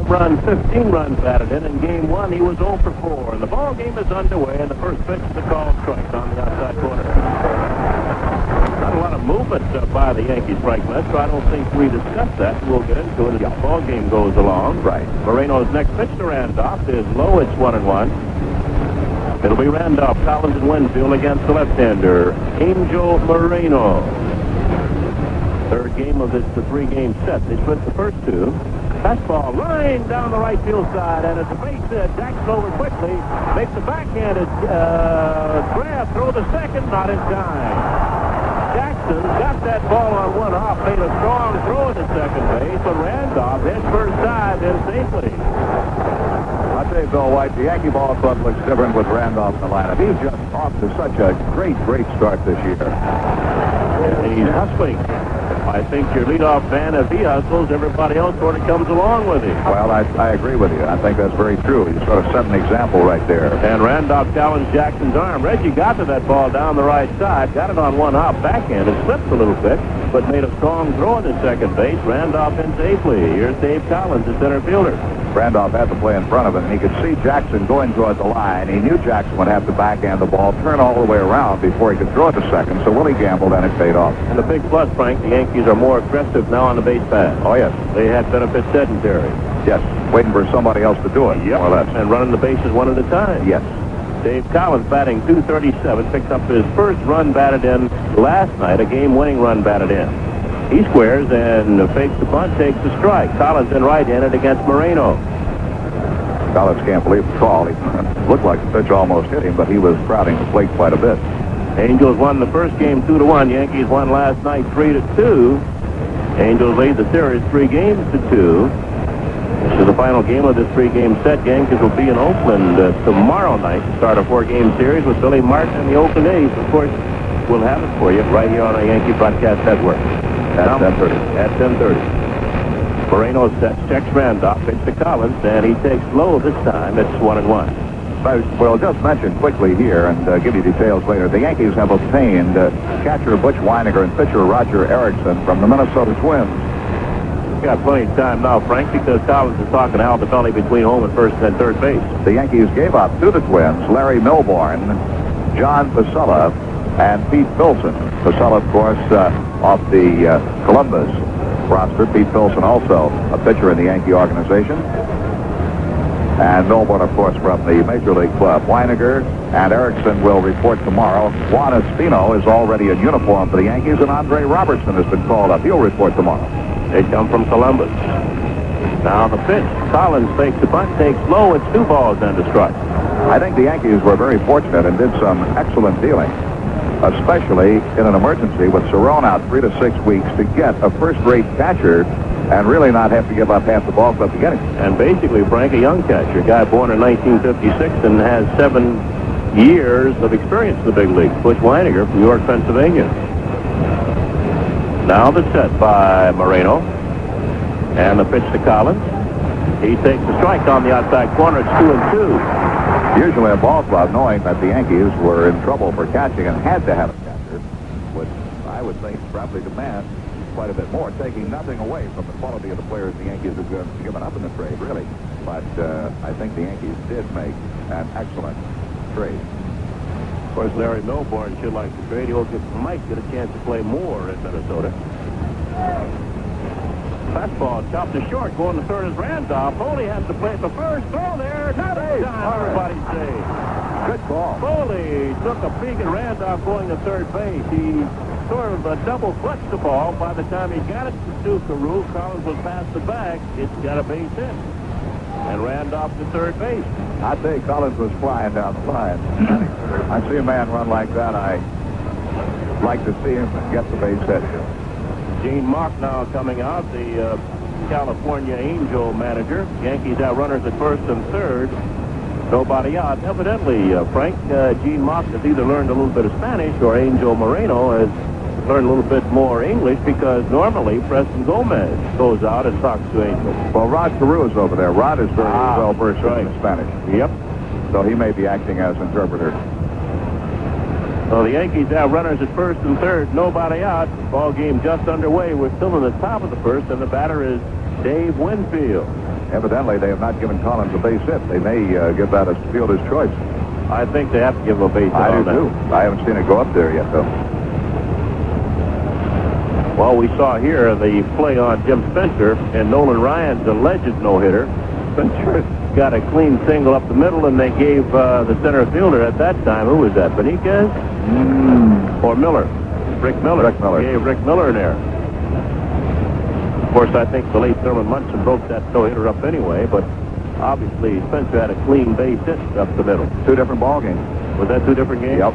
home run, 15 runs batted in Game 1, he was 0 for 4. And the ball game is underway, and the first pitch is a called strike on the outside corner. Not a lot of movement by the Yankees strike list, so I don't think we discussed that. We'll get into it as the ball game goes along. Right. Moreno's next pitch to Randolph is low. It's 1-1. It'll be Randolph, Collins, and Winfield against the left-hander, Angel Moreno. Third game of this three-game set. They split the first two. Fastball line down the right field side, and it's a base hit. Jackson over quickly, makes the backhanded grab, throw to second, not in time. Jackson got that ball on one hop, made a strong throw to second base, but Randolph hit first side in safely. I tell you, Bill White, the Yankee ball club looks different with Randolph in the lineup. He's just off to such a great start this year. And he's hustling. I think your leadoff man, if he hustles, everybody else sort of comes along with him. Well, I agree with you. I think that's very true. You sort of set an example right there. And Randolph challenged Jackson's arm. Reggie got to that ball down the right side, got it on one hop backhand. It slipped a little bit, but made a strong throw to second base. Randolph in safely. Here's Dave Collins, the center fielder. Randolph had to play in front of him. He could see Jackson going toward the line. He knew Jackson would have to backhand the ball, turn all the way around before he could throw it to second, so Willie gambled and it paid off. And the big plus, Frank, the Yankees are more aggressive now on the base pass. Oh, yes. They had benefit sedentary. Yes, waiting for somebody else to do it. Yep. More or less. And running the bases one at a time. Yes. Dave Collins batting .237, picked up his first run batted in last night, a game-winning run batted in. He squares and fakes the bunt, takes the strike. Collins in right-handed against Moreno. Collins can't believe the call. He looked like the pitch almost hit him, but he was crowding the plate quite a bit. Angels won the first game 2-1. Yankees won last night 3-2. Angels lead the series 3-2. This is the final game of this three-game set. Yankees will be in Oakland tomorrow night to start a 4-game series with Billy Martin and the Oakland A's. Of course, we'll have it for you right here on our Yankee Broadcast Network. At 10:30. At 10:30. Moreno sets, checks Randolph, pitch to Collins, and he takes low this time. It's 1-1. Well, just mention quickly here and give you details later. The Yankees have obtained catcher Butch Weiniger and pitcher Roger Erickson from the Minnesota Twins. We've got plenty of time now, Frank, because Collins is talking Al Batelli between home and first and third base. The Yankees gave up to the Twins Larry Milbourne, John Pasella, and Pete Filson. Pasella, of course, off the Columbus roster. Pete Filson, also a pitcher in the Yankee organization. And Milbourne, of course, from the Major League Club. Weiniger and Erickson will report tomorrow. Juan Espino is already in uniform for the Yankees, and Andre Robertson has been called up. He'll report tomorrow. They come from Columbus. Now the pitch. Collins fakes the bunt, takes low. It's 2 balls and a strike. I think the Yankees were very fortunate and did some excellent dealing, especially in an emergency with Cerrone out 3 to 6 weeks, to get a first-rate catcher and really not have to give up half the ball club to get him. And basically, Frank, a young catcher, a guy born in 1956 and has 7 years of experience in the big leagues. Butch Weiniger from York, Pennsylvania. Now the set by Moreno. And the pitch to Collins. He takes the strike on the outside corner. It's 2-2. Usually a ball club, knowing that the Yankees were in trouble for catching and had to have a catcher, would, I would think, probably demand quite a bit more, taking nothing away from the quality of the players the Yankees have given up in the trade, really. But I think the Yankees did make an excellent trade. Of course, Larry Milbourne should like the trade. He might get a chance to play more in Minnesota. Fastball chopped to short, going to third is Randolph. Foley has to play at the first. Throw there, not in time. Everybody's safe. Good call. Foley took a peek at Randolph going to third base. He sort of double clutched the ball. By the time he got it to Carew, Collins was past the bag. It's got a base hit. And Randolph to third base. I'd say Collins was flying down the line. I see a man run like that. I like to see him get the base hit. Gene Mock now coming out, the California Angel manager. Yankees out runners at first and third. Nobody out. Evidently, Frank, Gene Mock has either learned a little bit of Spanish, or Angel Moreno has learned a little bit more English, because normally Preston Gomez goes out and talks to Angel. Well, Rod Carew is over there. Rod is very well versed in Spanish. Yep. So he may be acting as interpreter. So the Yankees have runners at first and third, nobody out. Ball game just underway. We're still in the top of the first, and the batter is Dave Winfield. Evidently, they have not given Collins a base hit. They may give that as fielder's choice. I think they have to give him a base hit. I do too. I haven't seen it go up there yet, though. Well, we saw here the play on Jim Spencer, and Nolan Ryan's alleged no-hitter. Spencer got a clean single up the middle, and they gave the center fielder at that time, who was that, Benitez? Or Miller? Rick Miller. Rick Miller. Gave Rick Miller an error. Of course, I think the late Thurman Munson broke that no-hitter up anyway, but obviously Spencer had a clean base hit up the middle. Two different ball games. Was that two different games? Yep.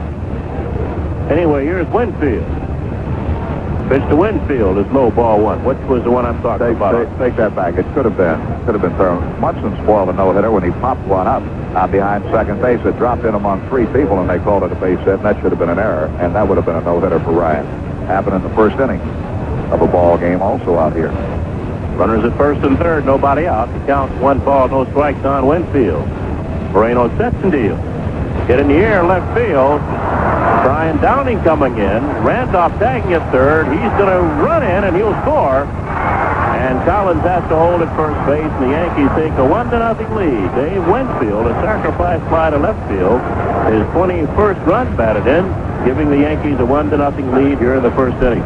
Anyway, here's Winfield. Pitch to Winfield is low, ball one. Which was the one I'm talking about? Take that back. It could have been Thurman. Munson spoiled a no-hitter when he popped one up behind second base. It dropped in among three people, and they called it a base hit, and that should have been an error, and that would have been a no-hitter for Ryan. Happened in the first inning of a ball game also out here. Runners at first and third, nobody out. The count's 1 ball, no strikes on Winfield. Moreno sets and deals. Hit in the air, left field. Brian Downing coming in. Randolph tagging at third. He's going to run in, and he'll score. And Collins has to hold at first base, and the Yankees take a 1-0 lead. Dave Winfield, a sacrifice fly to left field, his 21st run batted in, giving the Yankees a 1-0 lead here in the first inning.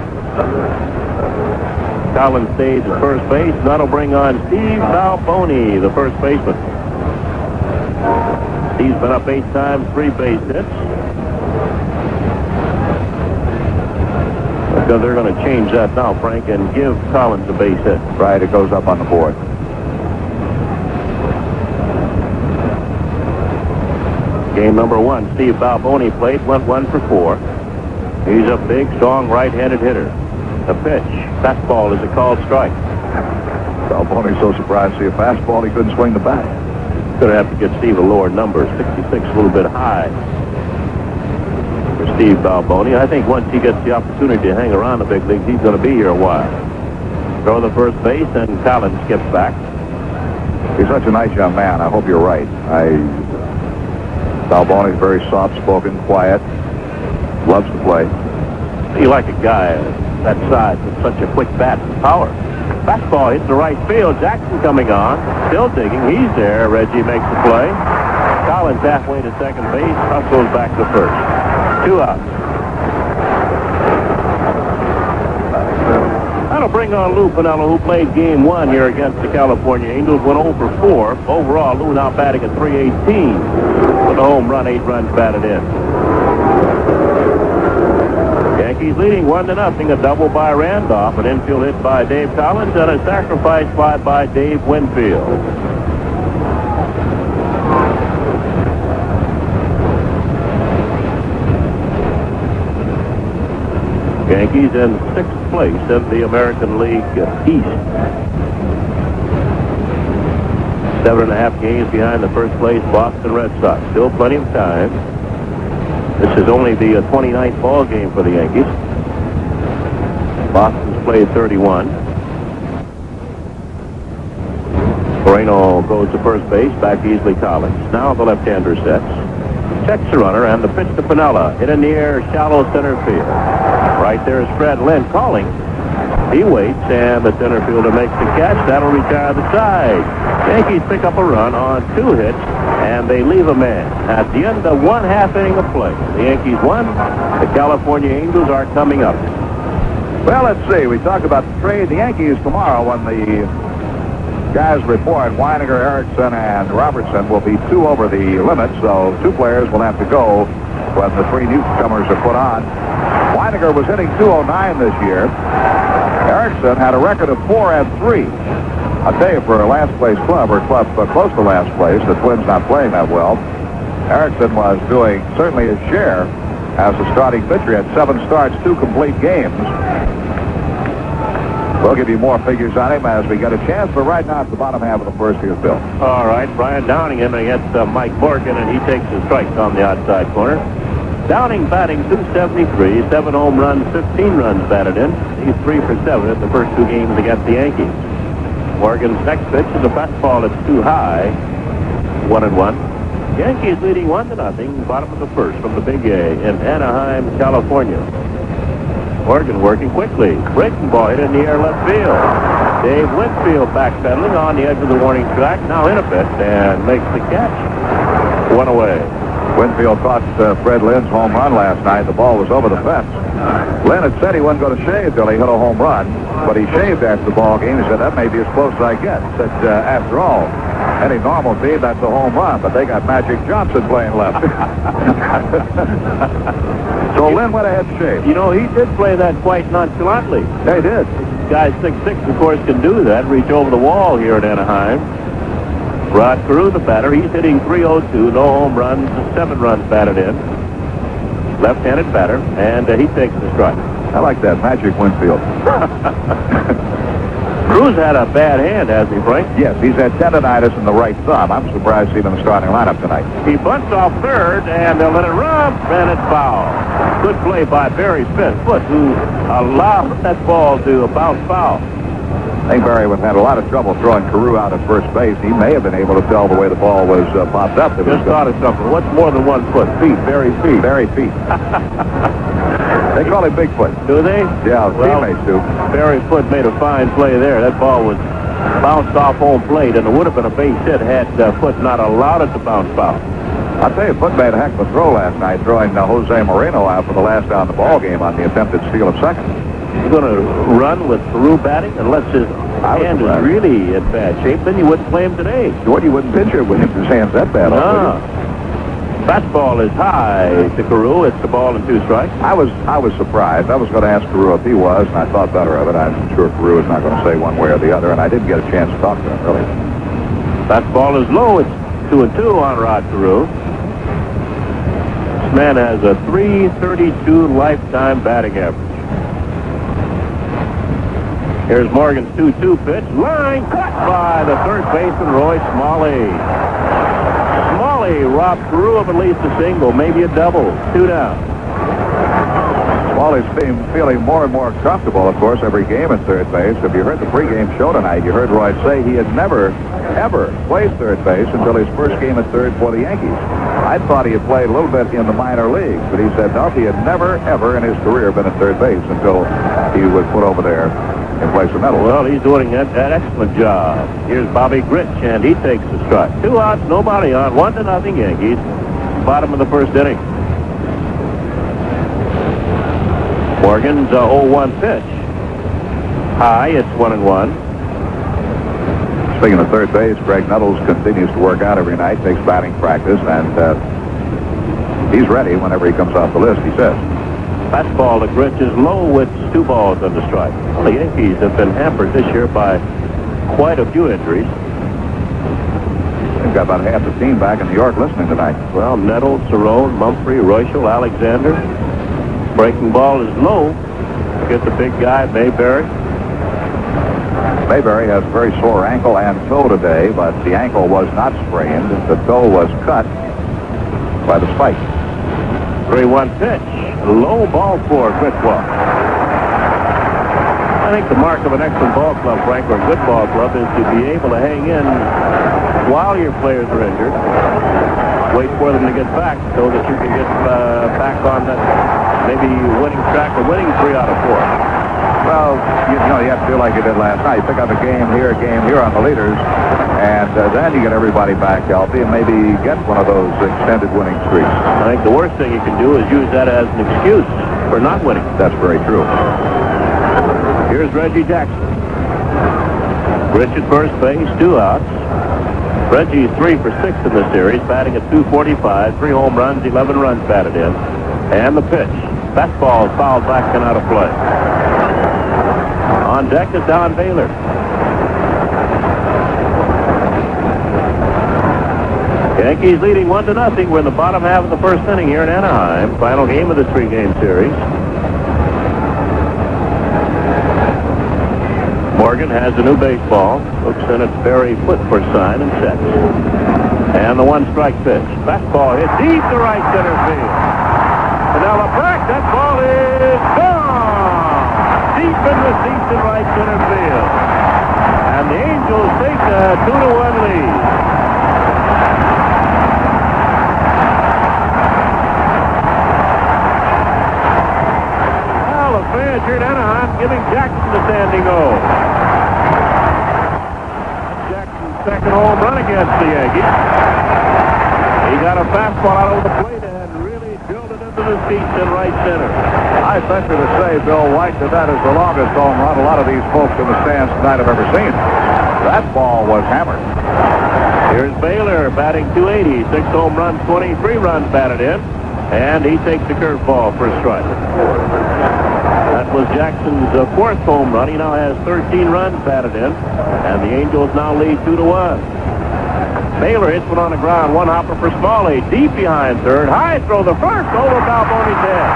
Collins stays at first base, and that'll bring on Steve Balboni, the first baseman. Steve's been up 8 times, 3 base hits. Because they're going to change that now, Frank, and give Collins a base hit. Right, it goes up on the board. Game number 1, Steve Balboni played, went 1 for 4. He's a big, strong right-handed hitter. The pitch, fastball is a called strike. Balboni's so surprised to see a fastball he couldn't swing the bat. Going to have to get Steve a lower number. 66, a little bit high for Steve Balboni. I think once he gets the opportunity to hang around the big leagues, he's going to be here a while. Throw the first base, and Collins skips back. He's such a nice young man. I hope you're right. Balboni's very soft-spoken, quiet, loves to play. You like a guy that size with such a quick bat and power. Fastball hits the right field. Jackson coming on, still digging. He's there. Reggie makes the play. Collins halfway to second base, hustles back to first. 2 outs. That'll bring on Lou Piniella, who played game 1 here against the California Angels, went 0 for 4. Overall, Lou now batting at .318 with a home run, 8 runs batted in. Yankees leading 1-0. A double by Randolph, an infield hit by Dave Collins, and a sacrifice fly by Dave Winfield. Yankees in 6th place in the American League East. 7.5 games behind the first place Boston Red Sox. Still plenty of time. This is only the 29th ball game for the Yankees. Boston's played 31. Moreno goes to first base, back to Easley Collins. Now the left-hander sets. Checks the runner, and the pitch to Piniella. Hit in the air, shallow center field. Right there is Fred Lynn calling. He waits, and the center fielder makes the catch. That'll retire the side. Yankees pick up a run on 2 hits, and they leave a man. At the end of 1/2 inning of play, the Yankees won. The California Angels are coming up. Well, let's see. We talked about the trade. The Yankees tomorrow, when the guys report, Weiniger, Erickson, and Robertson will be 2 over the limit, so 2 players will have to go when the 3 newcomers are put on. Weiniger was hitting .209 this year. Erickson had a record of 4-3. I'll tell you, for a last-place club, or club close to last place, the Twins not playing that well, Erickson was doing certainly his share as a starting pitcher. He had 7 starts, 2 complete games. We'll give you more figures on him as we get a chance, but right now it's the bottom half of the first here, Bill. All right, Brian Downing in against Mike Morgan, and he takes the strikes on the outside corner. Downing batting .273, 7 home runs, 15 runs batted in. He's 3 for 7 in the first 2 games against the Yankees. Morgan's next pitch is a fastball that's too high. 1-1. Yankees leading 1-0, bottom of the first from the Big A in Anaheim, California. Morgan working quickly. Breaking ball hit in the air left field. Dave Winfield backpedaling on the edge of the warning track, now in a bit, and makes the catch. One away. Winfield caught Fred Lynn's home run last night. The ball was over the fence. Lynn had said he wasn't going to shave till he hit a home run, but he shaved after the ball game. He said, that may be as close as I get. He said, after all, any normal team, that's a home run, but they got Magic Johnson playing left. So Lynn went ahead and shaved. You know, he did play that quite nonchalantly. Yeah, he did. Guy 6'6", of course, can do that, reach over the wall here at Anaheim. Rod Carew, the batter, he's hitting .302, no home runs, 7 runs batted in. Left-handed batter, and he takes the strike. I like that, Magic Winfield. Crew's had a bad hand, hasn't he, Frank? Yes, he's had tendonitis in the right thumb. I'm surprised to see him in the starting lineup tonight. He bunts off third, and they'll let it run, and it's foul. Good play by Barry Foot, who allowed that ball to bounce foul. I think Barry would have had a lot of trouble throwing Carew out at first base. He may have been able to tell the way the ball was popped up. Just thought of something. What's more than 1 foot? Feet. Barry Feet. Barry Feet. They call him Bigfoot. Do they? Yeah, teammates do. Barry Foot made a fine play there. That ball was bounced off home plate, and it would have been a base hit had Foot not allowed it to bounce foul. I'll tell you, Foot made a heck of a throw last night, throwing Jose Moreno out for the last out in the ball game on the attempted steal of second. He's going to run with Carew batting unless his hand is really in bad shape. Then you wouldn't play him today. What, you wouldn't pitch it with his hand's that bad? No. Fastball is high to Carew. It's the ball and 2 strikes. I was surprised. I was going to ask Carew if he was, and I thought better of it. I'm sure Carew is not going to say one way or the other, and I didn't get a chance to talk to him, really. Fastball is low. It's 2-2 on Rod Carew. This man has a .332 lifetime batting average. Here's Morgan's 2-2 pitch. Line cut by the third baseman, Roy Smalley. Smalley robbed Carew of at least a single, maybe a double. 2 down. Smalley's feeling more and more comfortable, of course, every game at third base. If you heard the pregame show tonight, you heard Roy say he had never, ever played third base until his first game at third for the Yankees. I thought he had played a little bit in the minor leagues, but he said, no, he had never, ever in his career been at third base until he was put over there in place of Meadows. Well, he's doing that excellent job. Here's Bobby Gritch, and he takes the strike. 2 outs, nobody on, 1-0 Yankees. Bottom of the first inning. Morgan's 0-1 pitch. High, it's 1-1. Speaking of third base, Greg Nettles continues to work out every night, takes batting practice, and he's ready whenever he comes off the list, he says. Fastball to Gritch is low. It's 2 balls on the strike. Well, the Yankees have been hampered this year by quite a few injuries. They've got about half the team back in New York listening tonight. Well, Nettles, Cerrone, Mumphrey, Royschel, Alexander. Breaking ball is low. Get the big guy, Mayberry. Mayberry has a very sore ankle and toe today, but the ankle was not sprained. The toe was cut by the spike. 3-1 pitch. Low ball for Gritwalk. I think the mark of an excellent ball club, Frank, or a good ball club, is to be able to hang in while your players are injured. Wait for them to get back so that you can get back on that maybe winning track or winning 3 out of 4. Well, you have to do like you did last night. Pick up a game here on the leaders, and then you get everybody back healthy and maybe get one of those extended winning streaks. I think the worst thing you can do is use that as an excuse for not winning. That's very true. Here's Reggie Jackson. Rich at first base, 2 outs. Reggie's 3 for 6 in the series, batting at .245, 3 home runs, 11 runs batted in. And the pitch. Fastball fouled back and out of play. On deck is Don Baylor. Yankees leading 1-0. We're in the bottom half of the first inning here in Anaheim. Final game of the 3-game series. Morgan has a new baseball. Looks in at Barry Foot for sign and sets. And the 1-strike pitch. Fastball hit deep to right center field. And now the back, that ball is gone! Deep in the seats in right center field. And the Angels take a 2-1 lead. Well, the fans here in Anaheim giving Jackson the standing O. second home run against the Yankees. He got a fastball out over the plate and really drilled it into the seats in right center. I venture to say, Bill White, that is the longest home run a lot of these folks in the stands tonight have ever seen. That ball was hammered. Here's Baylor batting .280, 6 home runs, 23 runs batted in, and he takes the curveball for a strike. That was Jackson's fourth home run. He now has 13 runs batted in, and the Angels now lead 2-1. Baylor hits one on the ground, one hopper for Smalley, deep behind third, high throw the first, over Balbone's head.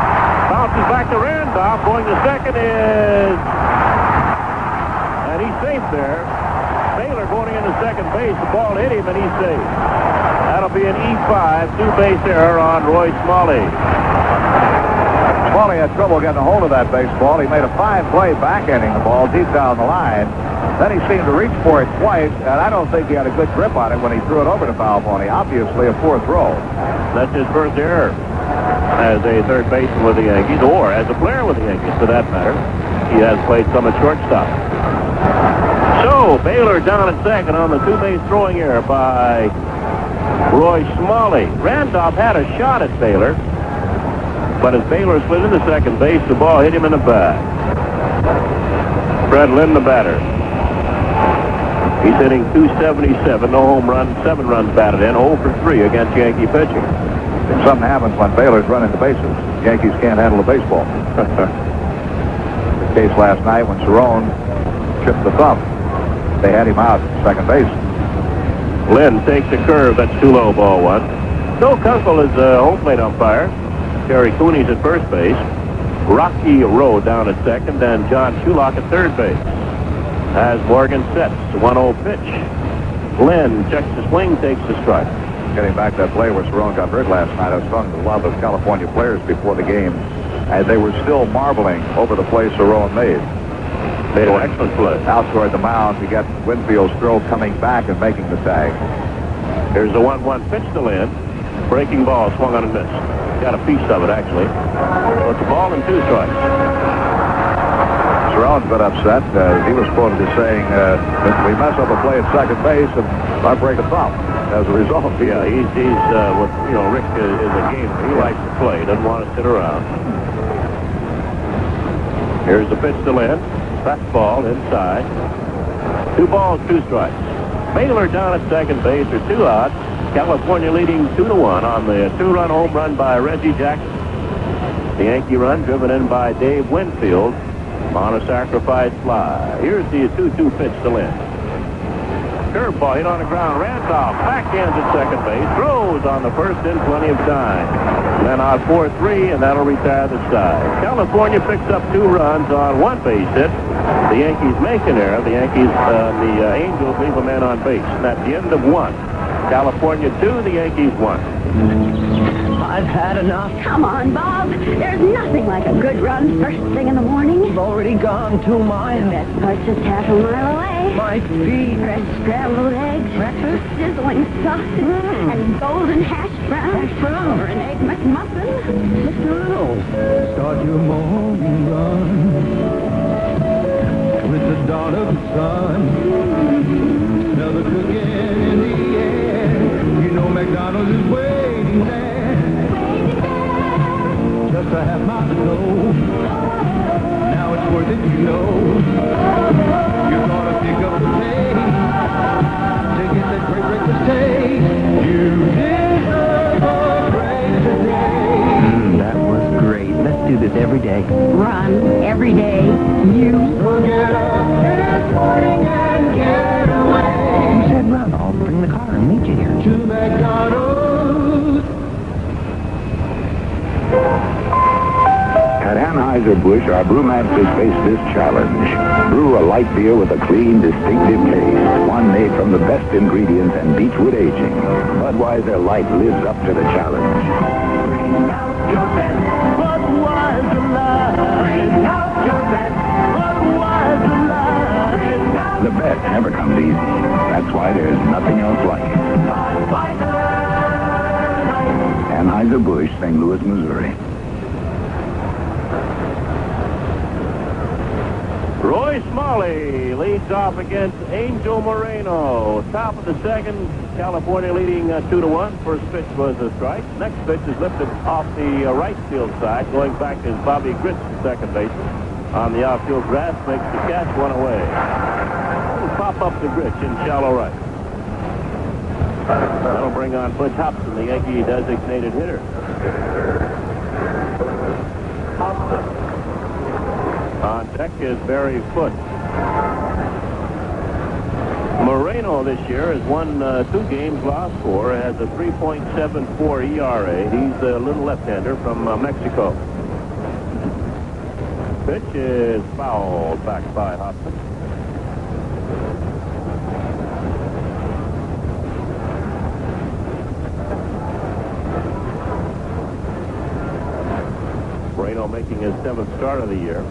Bounces back to Randolph, going to second is, and he's safe there. Baylor going into second base, the ball hit him and he's safe. That'll be an E5, two-base error on Roy Smalley. Smalley had trouble getting a hold of that baseball. He made a fine play backhanding the ball deep down the line. Then he seemed to reach for it twice, and I don't think he had a good grip on it when he threw it over to Balboni. Obviously a poor throw. That's his first error as a third baseman with the Yankees, or as a player with the Yankees, for that matter. He has played some at shortstop. So, Baylor down at second on the two-base throwing error by Roy Smalley. Randolph had a shot at Baylor, but as Baylor slid into second base, the ball hit him in the back. Fred Lynn, the batter. He's hitting .277, no home run, 7 runs batted in, 0 for 3 against Yankee pitching. If something happens when Baylor's running the bases, Yankees can't handle the baseball. The case last night when Cerrone chipped the thumb. They had him out at second base. Lynn takes a curve, that's too low, ball 1. Bill Kunkel is a home plate umpire. Terry Cooney's at first base. Rocky Rowe down at second, and John Shulock at third base. As Morgan sets, 1-0 pitch. Lynn checks the swing, takes the strike. Getting back that play where Cerrone got hurt last night, I was talking to a lot of those California players before the game, and they were still marveling over the play Cerrone made. Made an excellent play. Out toward the mound to get Winfield's throw coming back and making the tag. Here's the 1-1 pitch to Lynn. Breaking ball, swung on and missed. Got a piece of it, actually. But the ball and 2 strikes. Cerrone's been upset. He was quoted as saying, we mess up a play at second base and I break a thumb. As a result, yeah, he's what, you know, Rick is a gamer. He likes to play, doesn't want to sit around. Here's the pitch to Lynn. Fastball inside. 2 balls, 2 strikes. Baylor down at second base, or 2 outs. California leading 2-1 on the 2-run home run by Reggie Jackson. The Yankee run driven in by Dave Winfield on a sacrifice fly. Here's the 2-2 pitch to Lynn. Curveball hit on the ground. Randolph backhands at second base. Throws on the first in plenty of time. Then out 4-3, and that'll retire the side. California picks up 2 runs on 1 base hit. The Yankees make an error. The Yankees, the Angels leave a man on base. And at the end of 1. California 2, the Yankees 1. I've had enough. Come on, Bob. There's nothing like a good run first thing in the morning. We've already gone 2 miles. The best part's just half a mile away. My feet. Fresh scrambled eggs, breakfast, sizzling sausage, and golden hash browns. Hash browns. Or an egg McMuffin. Mr. Little, start your morning run with the dawn of the sun. Smell the cooking in the air. You know McDonald's is waiting there. Just a half mile to go. Now it's worth it, you know. You're gonna pick up the pace to get that great breakfast taste. You deserve a break today. That was great. Let's do this every day. Run every day. You. So get up this morning and get away. You said run. I'll bring the car and meet you here. To McDonald's. At Anheuser-Busch, our brewmasters face this challenge. Brew a light beer with a clean, distinctive taste. One made from the best ingredients and beechwood aging. Budweiser Light lives up to the challenge. Bring out your best Budweiser Light. Bring out your best Budweiser Light. The best never comes easy. That's why there's nothing else like it. Anheuser-Busch, St. Louis, Missouri. Roy Smalley leads off against Angel Moreno. Top of the second, California leading 2-1. First pitch was a strike. Next pitch is lifted off the right field side. Going back is Bobby Grits, the second baseman. On the outfield grass, makes the catch, one away. He'll pop up the Grits in shallow right. That'll bring on Butch Hobson, the Yankee designated hitter. On deck is Barry Foote. Moreno this year has won 2 games, lost 4, has a 3.74 ERA. He's a little left-hander from Mexico. Pitch is fouled back by Hobson. Moreno making his 7th start of the year.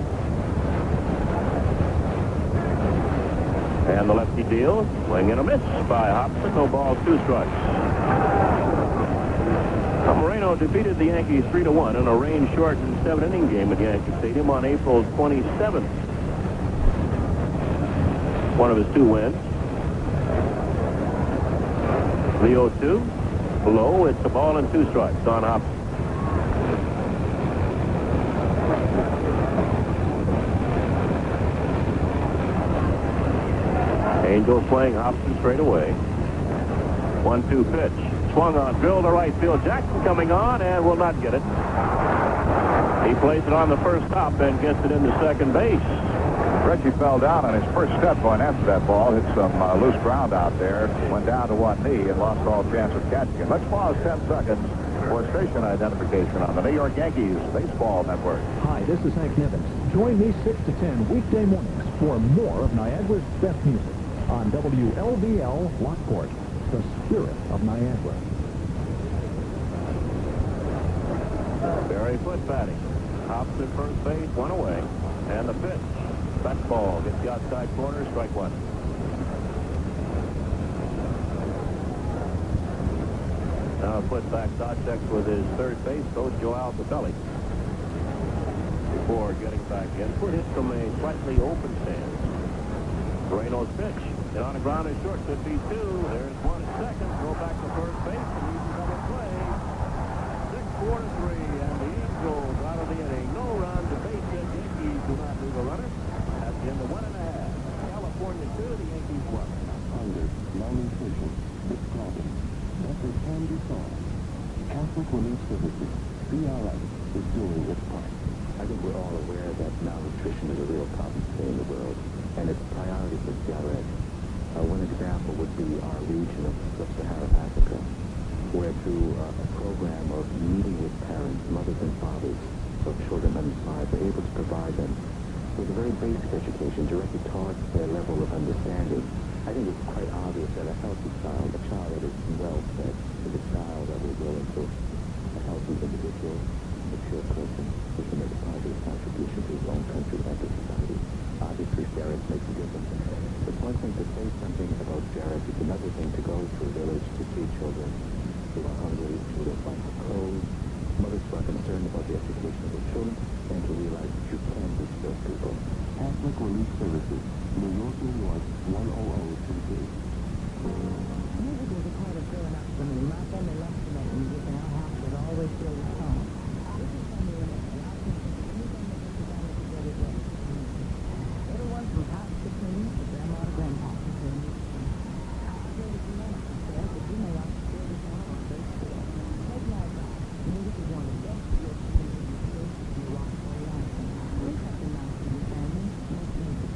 And the lefty deals. Swing and a miss by Hobson. No ball, 2 strikes. Moreno defeated the Yankees 3-1 in a rain-shortened 7-inning game at Yankee Stadium on April 27th. One of his 2 wins. The 0-2. Low. It's a ball and 2 strikes on Hobson. Angel playing Hobson straight away. 1-2 pitch. Swung on, drill to right field. Jackson coming on and will not get it. He plays it on the first hop and gets it into second base. Reggie fell down on his first step going after that ball. Hit some loose ground out there. Went down to one knee and lost all chance of catching it. Let's pause 10 seconds for station identification on the New York Yankees Baseball Network. Hi, this is Hank Nevins. Join me 6 to 10 weekday mornings for more of Niagara's best music on WLVL Lockport, the spirit of Niagara. Barry Foote batting. Hobson first base, 1 away. And the pitch. Back ball. Gets the outside corner. Strike 1. Now Foote back dot checks with his third base coach, Joel Capelli. Before getting back in. Foote hit from a slightly open stance. Moreno's pitch. And on the ground is short. Could be 2. There's 1 second. Go back to first base and easy double play. 6-4-3. And the Angels out of the inning. No run to base hit. Yankees do not leave a runner. At the end of 1.5. California 2. The Yankees 1. Hunger, malnutrition, big problem. Doctor can be solved. Catholic Relief Services, CRS, is doing its part. I think we're all aware that malnutrition is a real problem today in the world, and it's a priority for CRS. One example would be our region of sub-Saharan Africa, where through a program of meeting with parents, mothers and fathers of children under 5, we're able to provide them with a very basic education directed towards their level of understanding. I think it's quite obvious that a healthy child, a child that is well fed, is a child that will grow into a healthy individual, mature person who can make a positive contribution to his own country and to society. Obviously, Jared makes a difference. It's one thing to say something about Jared. It's another thing to go to a village to see children who are hungry, who are fighting for clothes, mothers who are concerned about the education of their children, and to realize that you can reach those people. Catholic Relief Services, New York, New York, 10022. Music was a part of growing up for me. My family loved to make music, and our house was always filled with songs. This is from the election. I think anything that gets together together is music. Everyone from top to clean, to grandma to grandpa, can play music. I feel that you may not success, but you may also feel this one on great scale. Take life out. Music is one of the best gifts you can give your kids if you rock for a lifetime. Do something nice for your family. Make music.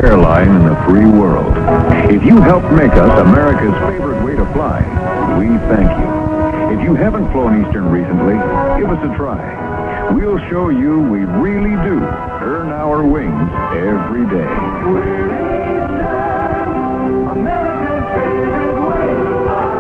airline in the free world. If you helped make us America's favorite way to fly, we thank you. If you haven't flown Eastern recently, give us a try. We'll show you we really do earn our wings every day. America's favorite way to fly.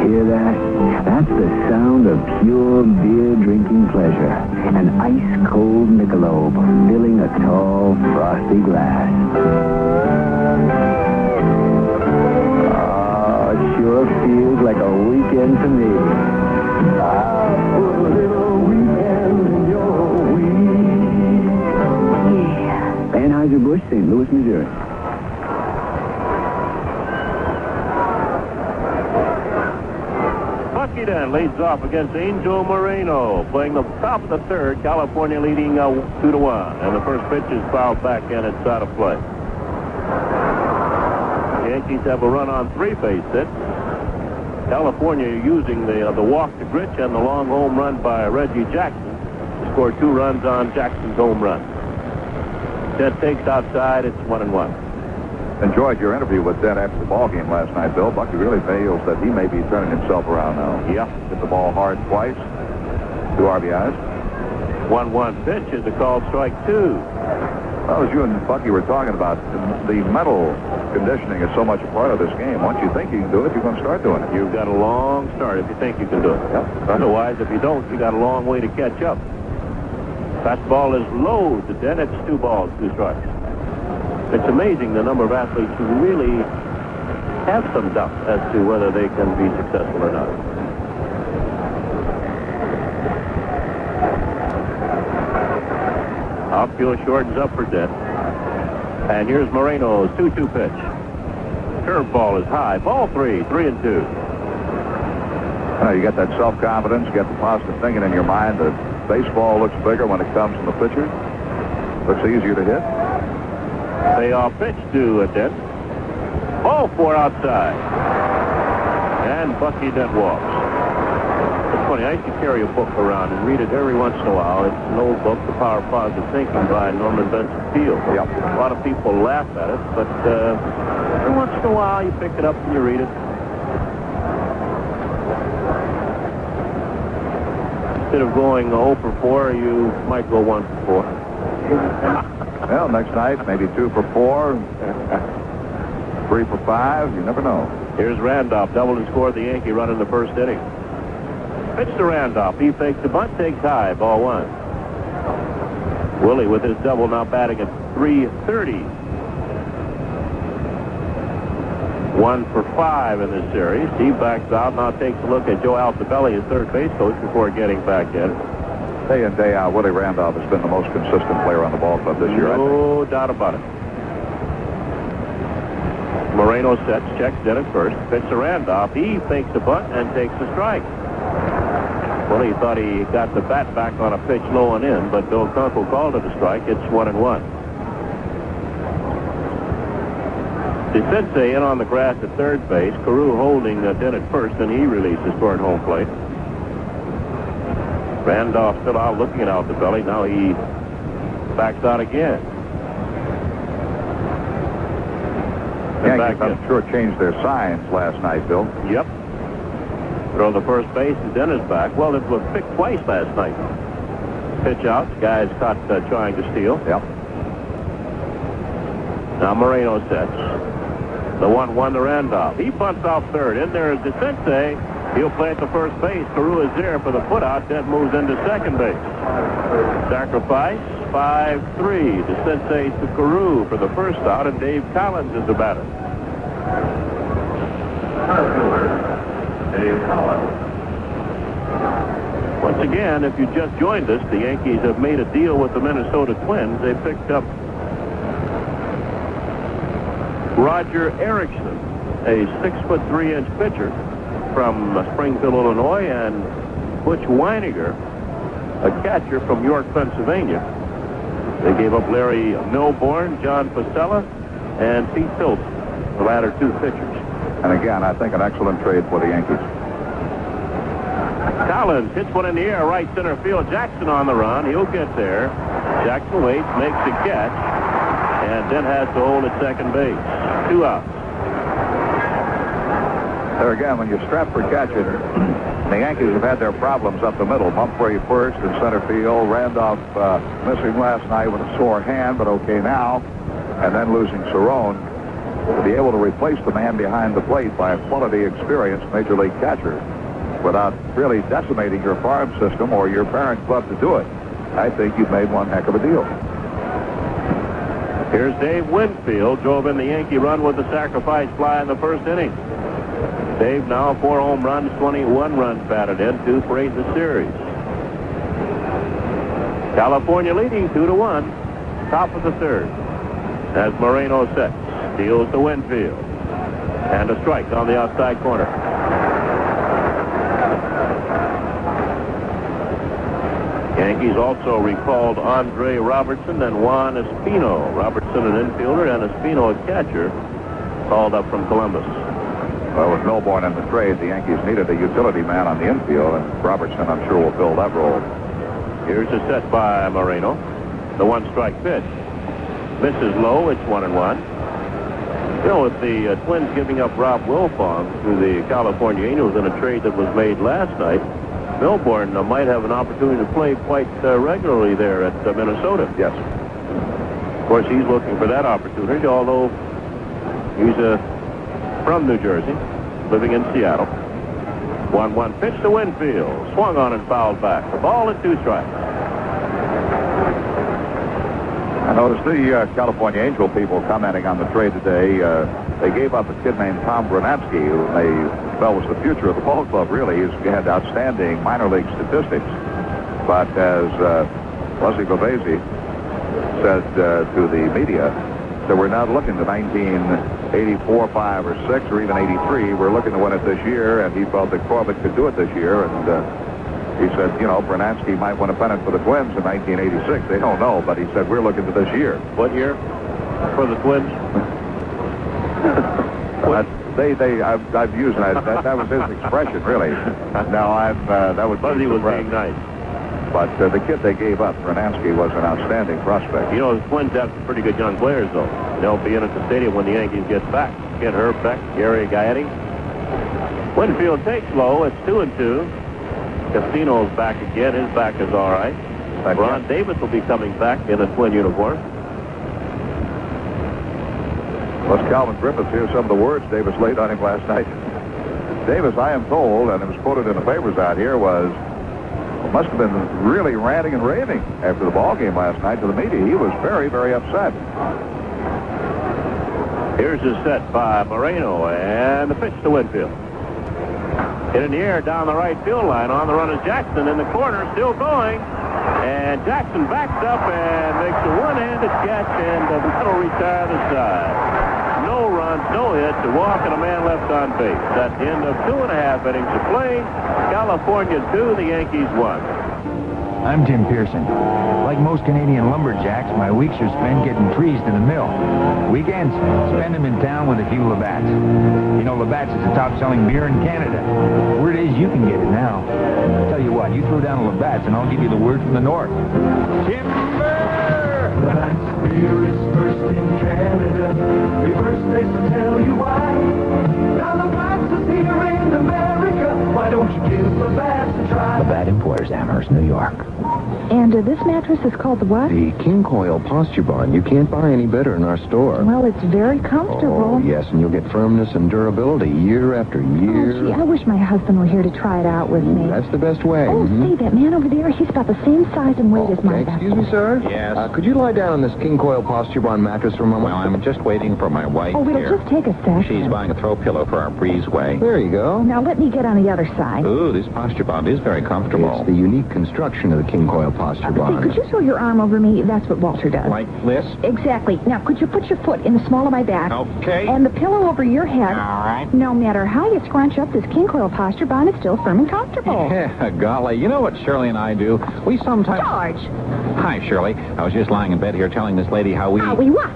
Hear that? That's the sound of pure beer drinking pleasure. An ice-cold Michelob filling a tall, frosty glass. Oh, it sure feels like a weekend to me. I'll put a little weekend in your week. Yeah. Anheuser-Busch, St. Louis, Missouri. Bucky then leads off against Angel Moreno, playing the top of the third. California leading 2-1, and the first pitch is fouled back and it's out of play. The Yankees have a run on 3 base hits. California using the walk to Grich and the long home run by Reggie Jackson. Scored 2 runs on Jackson's home run. Ted takes outside. It's 1-1. Enjoyed your interview with Ted after the ball game last night, Bill. Bucky really feels that he may be turning himself around now. Yeah. Hit the ball hard twice. 2 RBIs. 1-1 pitch is a called strike 2. Well, as you and Bucky were talking about, the mental conditioning is so much a part of this game. Once you think you can do it, you're going to start doing it. You've got a long start if you think you can do it. Yep. Otherwise, if you don't, you got a long way to catch up. Fastball is low to Dent. It's 2 balls, 2 strikes. It's amazing the number of athletes who really have some doubt as to whether they can be successful or not. Outfield shortens up for Dent. And here's Moreno's 2-2 pitch. Curveball is high. Ball 3, 3-2. You get that self-confidence, you get the positive thinking in your mind that baseball looks bigger when it comes from the pitcher. Looks easier to hit. Payoff pitch to Dent. Ball 4 outside. And Bucky Dent walks. It's funny, I used to carry a book around and read it every once in a while. It's an old book, The Power of Positive Thinking by Norman Vincent Peale. Yep. A lot of people laugh at it, but every once in a while you pick it up and you read it. Instead of going 0 for 4, you might go 1 for 4. Well, next night, maybe 2 for 4, 3 for 5. You never know. Here's Randolph. Doubled and scored the Yankee run in the first inning. Pitch to Randolph. He fakes the bunt, takes high. Ball 1. Willie with his double now batting at .330. 1 for 5 in this series. He backs out. Now takes a look at Joe Altobelli, his third base coach, before getting back in. Day in, day out, Willie Randolph has been the most consistent player on the ball club this year, I think. No doubt about it. Moreno sets, checks Dent at first. Pitch to Randolph. He fakes the bunt and takes the strike. Well, he thought he got the bat back on a pitch low and in, but Bill Kunkel called it a strike. It's 1-1. DeCinces in on the grass at third base. Carew holding Dent at first, and he releases toward home plate. Randolph still out looking at Altobelli. Now he backs out again. Yankees, I'm sure, changed their signs last night, Bill. Yep. Throw the first base, and Dent is back. Well, it was picked twice last night. Pitch out. The guy's caught trying to steal. Yep. Now Moreno sets. The 1-1 to Randolph. He bunts off third. In there is DeCinces. He'll play at the first base. Carew is there for the put-out. Dent moves into second base. Sacrifice, 5-3. DeCinces to Carew for the first out, and Dave Collins is the batter. Dave Collins. Once again, if you just joined us, the Yankees have made a deal with the Minnesota Twins. They picked up Roger Erickson, a 6'3" pitcher from Springfield, Illinois, and Butch Weiniger, a catcher from York, Pennsylvania. They gave up Larry Milbourne, John Pasella, and Pete Filson, the latter 2 pitchers. And again, I think an excellent trade for the Yankees. Collins hits one in the air, right center field. Jackson on the run. He'll get there. Jackson waits, makes the catch, and then has to hold at second base. 2 outs. There again, when you're strapped for catching, the Yankees have had their problems up the middle. Humphrey first in center field. Randolph missing last night with a sore hand, but okay now. And then losing Cerrone. To be able to replace the man behind the plate by a quality, experienced major league catcher without really decimating your farm system or your parent club to do it, I think you've made one heck of a deal. Here's Dave Winfield. Drove in the Yankee run with the sacrifice fly in the first inning. Dave now 4 home runs, 21 runs batted in, 2 for 8 in the series. California leading 2-1. Top of the third. As Moreno sets, deals to Winfield. And a strike on the outside corner. Yankees also recalled Andre Robertson and Juan Espino. Robertson an infielder and Espino a catcher, called up from Columbus. Well, with Milbourne in the trade, the Yankees needed a utility man on the infield, and Robertson, I'm sure, will fill that role. Here's a set by Moreno. The 1-strike pitch. Misses low. It's 1-1. You know, with the Twins giving up Rob Wilfong to the California Angels in a trade that was made last night, Milbourne might have an opportunity to play quite regularly there at Minnesota. Yes. Of course, he's looking for that opportunity, although he's from New Jersey, living in Seattle. 1-1 pitch to Winfield. Swung on and fouled back. The ball at 2 strikes. I noticed the California Angel people commenting on the trade today. They gave up a kid named Tom Brunansky, who they felt was the future of the ball club, really. He's had outstanding minor league statistics. But as Leslie Bavesi said to the media, that we're not looking to 1984, 5, or 6, or even 83. We're looking to win it this year, and he felt that Corbett could do it this year. And he said, you know, Brunansky might win a pennant for the Twins in 1986. They don't know, but he said, we're looking to this year. What year for the Twins? I've used that. That was his expression, really. Now, that was... But he was being nice. But the kid they gave up, Brunansky, was an outstanding prospect. You know, the Twins have some pretty good young players, though. They'll be in at the stadium when the Yankees get back. Kid Herbeck, Gary Gaetti. Winfield takes low. It's 2-2. Castino's back again. His back is all right. Ron Davis will be coming back in a Twin uniform. Plus, Calvin Griffiths, here's some of the words Davis laid on him last night. Davis, I am told, and it was quoted in the papers out here, must have been really ranting and raving after the ball game last night to the media. He was very, very upset. Here's a set by Moreno, and the pitch to Winfield. Hit in the air down the right field line. On the run is Jackson in the corner, still going. And Jackson backs up and makes a one-handed catch, and that'll retire the side. No runs, no hits, a walk, and a man left on base. That's the end of 2.5 innings of play. California 2, the Yankees 1. I'm Tim Pearson. Like most Canadian lumberjacks, my weeks are spent getting trees to the mill. Weekends, spend them in town with a few Labatt's. You know, Labatt's is the top-selling beer in Canada. Word is you can get it now. I'll tell you what, you throw down a Labatt's and I'll give you the word from the north. Timber! Labatt's beer is first in Canada. We first place to tell you why. Now Labatt's is here in America. Why don't you give Labatt's a try? Labatt Importers, Amherst, New York. And this mattress is called the what? The King Coil Posture Bond. You can't buy any better in our store. Well, it's very comfortable. Oh, yes, and you'll get firmness and durability year after year. Oh, gee, I wish my husband were here to try it out with me. That's the best way. Oh, see, that man over there, he's about the same size and weight as my Excuse me, sir? Yes? Could you lie down on this King Coil Posture Bond mattress for a moment? Well, I'm just waiting for my wife Oh, it'll here. just take a second. She's buying a throw pillow for our breezeway. There you go. Now, let me get on the other side. Ooh, this posture bond is very comfortable. It's the unique construction of the King Coil Posture Bond. Could you throw your arm over me? That's what Walter does. Like this? Exactly. Now, could you put your foot in the small of my back? Okay. And the pillow over your head. All right. No matter how you scrunch up, this King Coil Posture Bond is still firm and comfortable. Yeah, golly. You know what Shirley and I do? We sometimes... George! Hi, Shirley. I was just lying in bed here telling this lady how we... How we what?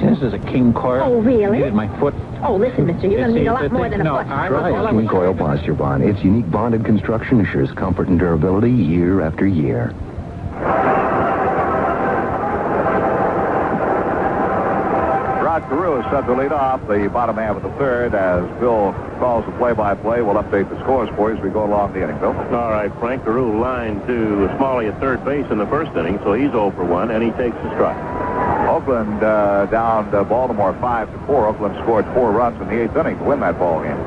See, this is a King Coil. Oh, really? I needed my foot Oh, listen, mister, you're going to need a lot more than a foot. Try King Coil Posture Bond. Its unique bonded construction assures comfort and durability year after year. Rod Carew is set to lead off the bottom half of the third as Bill calls the play-by-play. We'll update the scores for you as we go along the inning, Bill. All right, Frank Carew lined to Smalley at third base in the first inning, so he's 0 for 1, and he takes the strike. Oakland down to Baltimore 5-4. Oakland scored 4 runs in the 8th inning to win that ball game.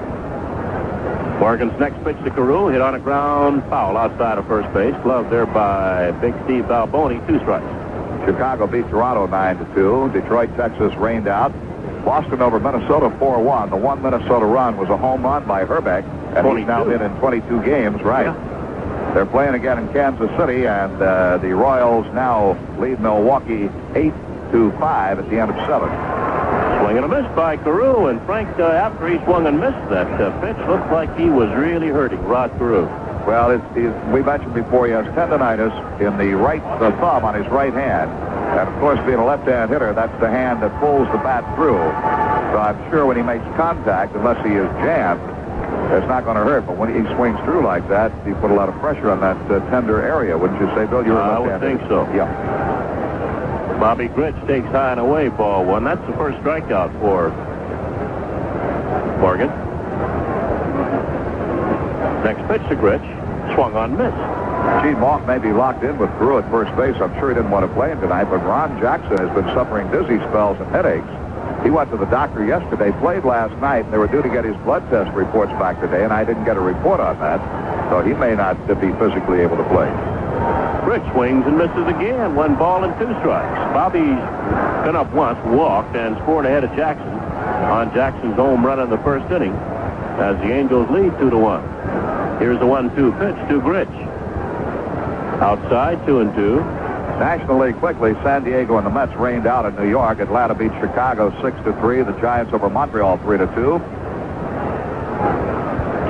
Morgan's next pitch to Carew, hit on a ground foul outside of first base. Gloved there by Big Steve Balboni, 2 strikes. Chicago beat Toronto 9-2. Detroit, Texas rained out. Boston over Minnesota 4-1. The one Minnesota run was a home run by Herbeck, and he's now been in 22 games, right? Yeah. They're playing again in Kansas City, and the Royals now lead Milwaukee 8-5 at the end of 7. Swing and a miss by Carew, and Frank, after he swung and missed that pitch, looked like he was really hurting Rod Carew. Well, we mentioned before he has tendonitis in the thumb on his right hand. And, of course, being a left-hand hitter, that's the hand that pulls the bat through. So I'm sure when he makes contact, unless he is jammed, it's not going to hurt. But when he swings through like that, you put a lot of pressure on that tender area, wouldn't you say, Bill? You're a left-hand I would think so. Yeah. Bobby Grich takes high and away, ball 1. That's the first strikeout for Morgan. Next pitch to Grich, swung on, miss. Gene Malk may be locked in with Carew at first base. I'm sure he didn't want to play him tonight, but Ron Jackson has been suffering dizzy spells and headaches. He went to the doctor yesterday, played last night, and they were due to get his blood test reports back today, and I didn't get a report on that, so he may not be physically able to play. Grich swings and misses again. 1 ball and 2 strikes. Bobby's been up once, walked, and scored ahead of Jackson on Jackson's home run in the first inning as the Angels lead 2-1. Here's the 1-2 pitch to Grich. Outside, 2-2. National League quickly. San Diego and the Mets rained out in New York. Atlanta beat Chicago 6-3. The Giants over Montreal 3-2.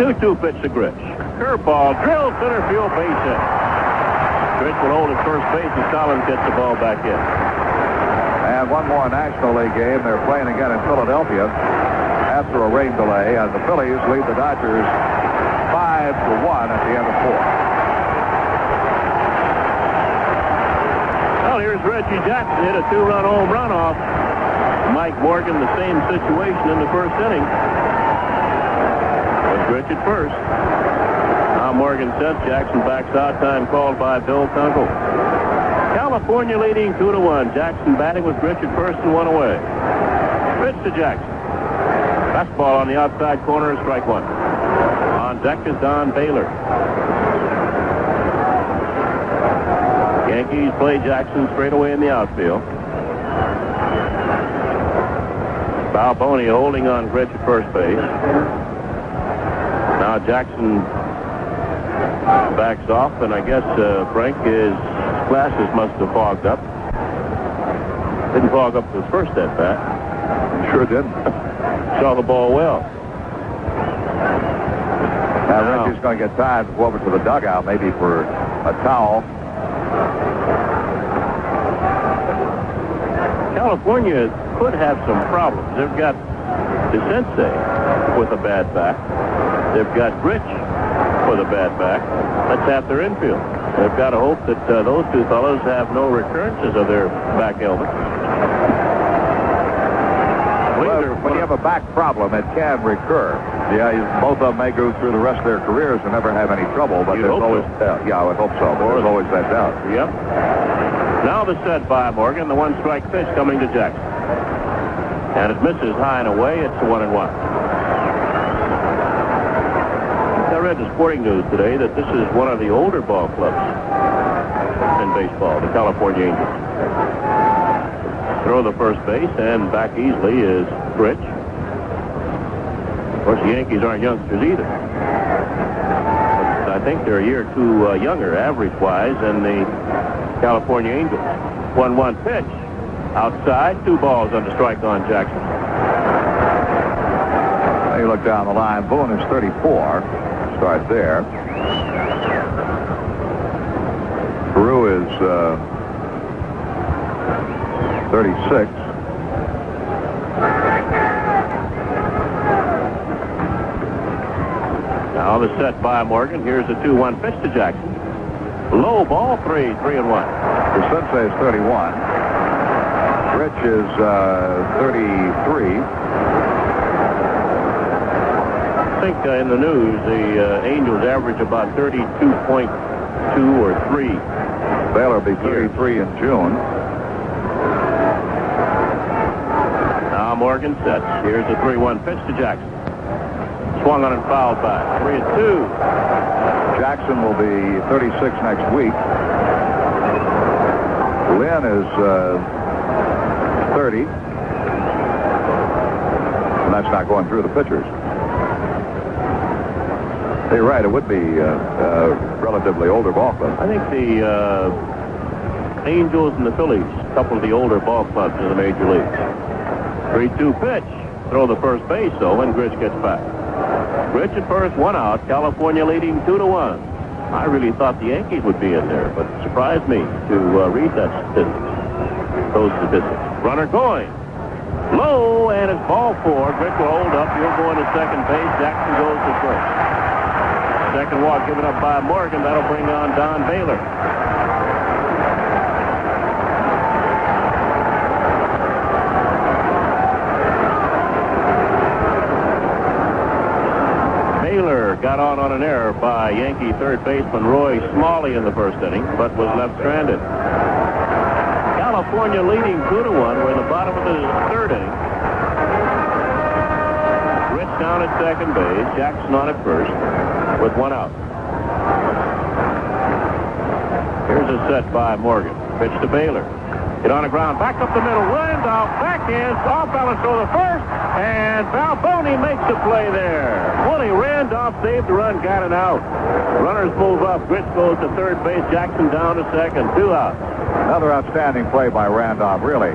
2-2 pitch to Grich. Curveball, drilled center field, base hit. Grich will hold at first base as Collins gets the ball back in. And one more National League game. They're playing again in Philadelphia after a rain delay, and the Phillies lead the Dodgers 5-1 at the end of 4. Well, here's Reggie Jackson, hit a 2-run home run off Mike Morgan, the same situation in the first inning. With Grich at first. Now Morgan sent, Jackson backs out, time called by Bill Kunkel. California leading 2-1. Jackson batting with Grich at first and 1 away. Pitch to Jackson. Fastball on the outside corner, strike 1. On deck is Don Baylor. Yankees play Jackson straight away in the outfield. Balboni holding on Grich at first base. Now Jackson backs off, and I guess Frank, his glasses must have fogged up. Didn't fog up the first at bat. Sure didn't. Saw the ball well. Now Reggie's going to get time to go over to the dugout, maybe for a towel. California could have some problems. They've got DeCinces with a bad back. They've got Grich with a bad back. That's half their infield. They've got to hope that those two fellows have no recurrences of their back ailment. Well, when you have a back problem, it can recur. Yeah, both of them may go through the rest of their careers and never have any trouble, but there's always yeah, I would hope so, but there's always that doubt. Yep. Now the set by Morgan, the 1-strike pitch coming to Jackson. And it misses high and away. It's a 1-1. I read the Sporting News today that this is one of the older ball clubs in baseball, the California Angels. Throw the first base, and back easily is Grich. Of course, the Yankees aren't youngsters either. But I think they're a year or two younger, average-wise, than the California Angels. 1-1 pitch. Outside, 2 balls on the strike on Jackson. Now you look down the line. Boone is 34. Start there. Carew is 36. Now the set by Morgan. Here's a 2-1 pitch to Jackson. Low ball, 3-1. DeCinces is 31. Rich is 33. I think in the news, the Angels average about 32.2 or 3. Baylor will be 33 in June. Now Morgan sets. Here's a 3-1 pitch to Jackson. Swung on and fouled back. 3-2. Jackson will be 36 next week. Lynn is 30. And that's not going through the pitchers. You're right, it would be relatively older ball club. I think the Angels and the Phillies, a couple of the older ball clubs in the major leagues. 3-2 pitch. Throw the first base, though, and Gritch gets back. Gritch at first, 1 out. California leading 2-1. I really thought the Yankees would be in there, but it surprised me to read that those statistics. Runner going. Low, and it's ball 4. Gritch will hold up. He'll go into second base. Jackson goes to first. Second walk given up by Morgan. That'll bring on Don Baylor. Baylor got on an error by Yankee third baseman Roy Smalley in the first inning, but was left stranded. California leading 2-1. We're in the bottom of the third inning. Rich down at second base. Jackson on at first with 1 out. Here's a set by Morgan. Pitch to Baylor. Hit on the ground. Back up the middle. Williams off. Backhand. Off balance throw the first. And Balboni makes the play there. Willie Randolph saved the run. Got it out. Runners move up. Gritch goes to third base. Jackson down to second. 2 outs. Another outstanding play by Randolph, really.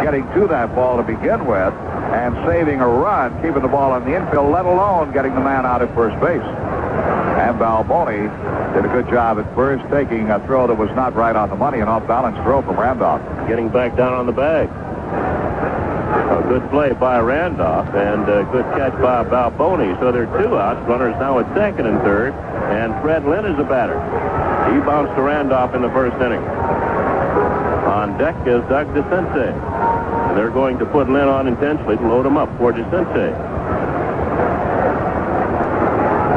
Getting to that ball to begin with and saving a run, keeping the ball in the infield, let alone getting the man out at first base. And Balboni did a good job at first, taking a throw that was not right on the money, an off-balance throw from Randolph. Getting back down on the bag. A good play by Randolph and a good catch by Balboni. So there are 2 outs. Runners now at second and third. And Fred Lynn is the batter. He bounced to Randolph in the first inning. On deck is Doug DeCinces. And they're going to put Lynn on intentionally to load him up for DeCinces.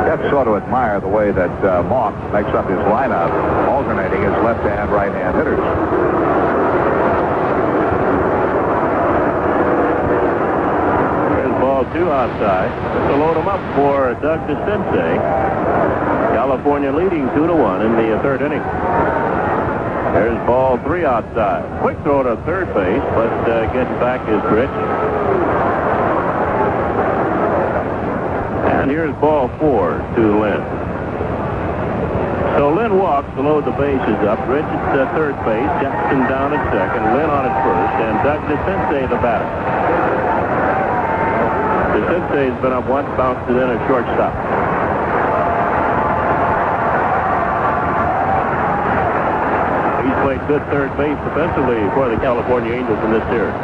That's sort of admire the way that Mock makes up his lineup, alternating his left-hand, right-hand hitters. There's ball 2 outside. To load him up for Doug DeCinces. California leading 2-1 in the third inning. There's ball 3 outside. Quick throw to third base, but gets back is Gritch. And here's ball 4 to Lynn. So Lynn walks to load the bases up. Gritch at third base, Jackson down at second, Lynn on at first, and Doug DeCinces the batter. DeCinces has been up once, bounced it in at shortstop. Played good third base defensively for the California Angels in this series.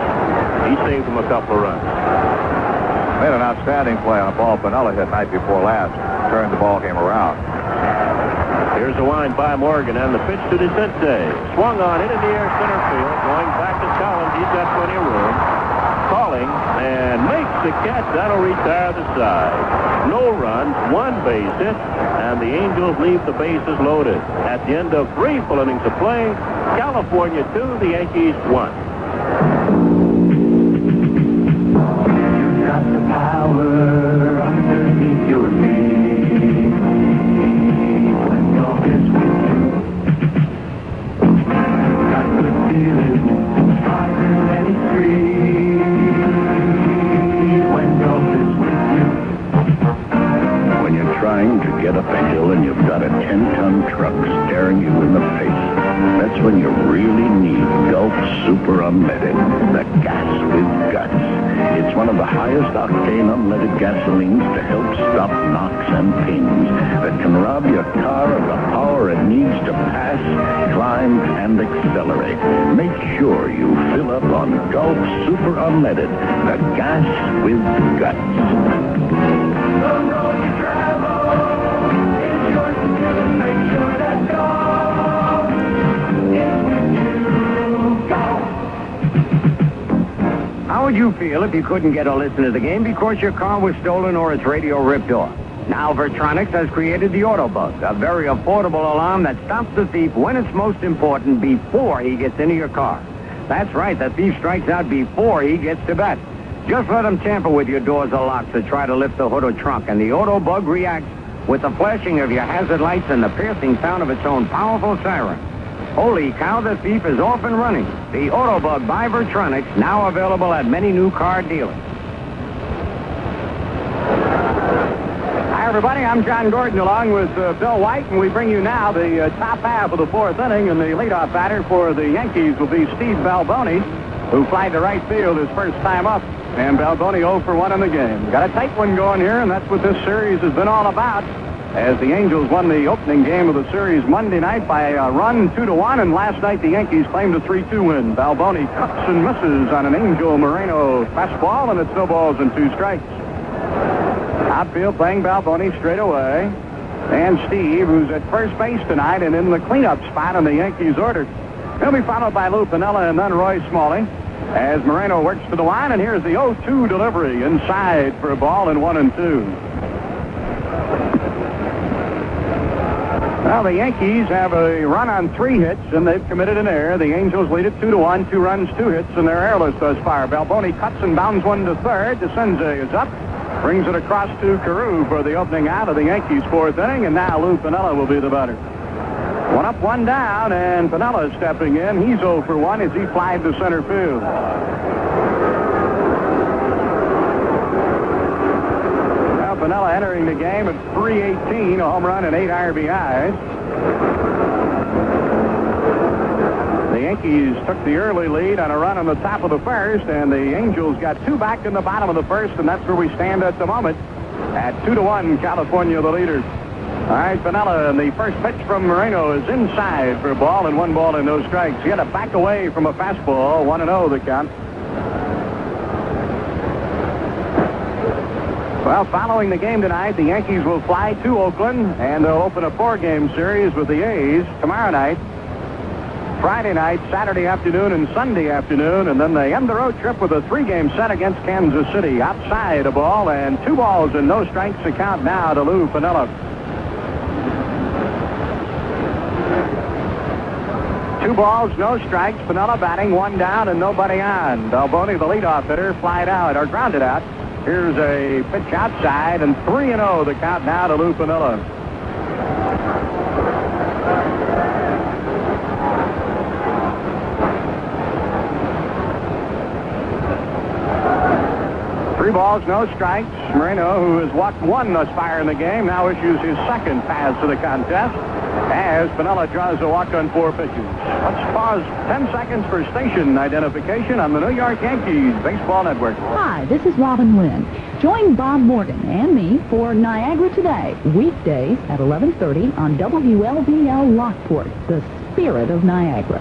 He saved them a couple of runs. Made an outstanding play on a ball Piniella hit night before last. Turned the ball game around. Here's a wind by Morgan and the pitch to DeCinces. Swung on, hit in the air center field. Going back to Collins. He's got plenty of room. Calling and makes the catch. That'll retire the side. No runs, 1 base hit, and the Angels leave the bases loaded. At the end of 3 full innings of play, California 2, the Yankees 1. You've got the power underneath your feet. When God is with you, got the feeling higher than any tree. When God is with you. When you're trying to get up a hill and you've got a 10-ton truck staring you in the face, that's when you really need Gulf Super Unleaded, the gas with guts. It's one of the highest octane unleaded gasolines to help stop knocks and pings that can rob your car of the power it needs to pass, climb, and accelerate. Make sure you fill up on Gulf Super Unleaded, the gas with guts. How would you feel if you couldn't get a listen to the game because your car was stolen or its radio ripped off? Now Vertronics has created the Autobug, a very affordable alarm that stops the thief when it's most important, before he gets into your car. That's right, the thief strikes out before he gets to bed. Just let him tamper with your doors or locks or try to lift the hood or trunk, and the Autobug reacts with the flashing of your hazard lights and the piercing sound of its own powerful siren. Holy cow, the thief is off and running. The Autobug by Vertronics, now available at many new car dealers. Hi, everybody. I'm John Gordon, along with Bill White, and we bring you now the top half of the fourth inning, and the leadoff batter for the Yankees will be Steve Balboni, who flied to right field his first time up, and Balboni 0 for 1 in the game. Got a tight one going here, and that's what this series has been all about, as the Angels won the opening game of the series Monday night by a run 2-1, and last night the Yankees claimed a 3-2 win. Balboni cuts and misses on an Angel Moreno fastball, and it's no balls and 2 strikes. Outfield playing Balboni straight away. And Steve, who's at first base tonight and in the cleanup spot in the Yankees order. He'll be followed by Lou Piniella and then Roy Smalley as Moreno works to the line, and here's the 0-2 delivery inside for a ball and 1-2. Well, the Yankees have a run on 3 hits, and they've committed an error. The Angels lead it 2-1, 2 runs, 2 hits, and they're errorless thus far. Balboni cuts and bounds one to third. DeCenze is up, brings it across to Carew for the opening out of the Yankees' fourth inning, and now Lou Piniella will be the batter. 1 up, 1 down, and Piniella is stepping in. He's 0 for 1 as he flied to center field. Piniella entering the game at .318, a home run and 8 RBIs. The Yankees took the early lead on a run on the top of the first, and the Angels got 2 back in the bottom of the first, and that's where we stand at the moment. At 2-1, California the leader. All right, Piniella, and the first pitch from Moreno is inside for a ball and 1 ball and no strikes. He had to back away from a fastball, 1-0 the count. Well, following the game tonight, the Yankees will fly to Oakland, and they'll open a 4-game series with the A's tomorrow night, Friday night, Saturday afternoon, and Sunday afternoon, and then they end the road trip with a 3-game set against Kansas City. Outside a ball, and 2 balls and no strikes to count now to Lou Piniella. 2 balls, no strikes. Piniella batting, 1 down and nobody on. Balboni, the leadoff hitter, flied out or grounded out. Here's a pitch outside, and 3-0 the count now to Lou Piniella. Three balls, no strikes. Moreno, who has walked 1 thus far in the game, now issues his second pass to the contest as Piniella draws a walk on 4 pitches. Let's pause 10 seconds for station identification on the New York Yankees Baseball Network. Hi, this is Robin Lynn. Join Bob Morgan and me for Niagara Today, weekdays at 11:30 on WLVL Lockport, the spirit of Niagara.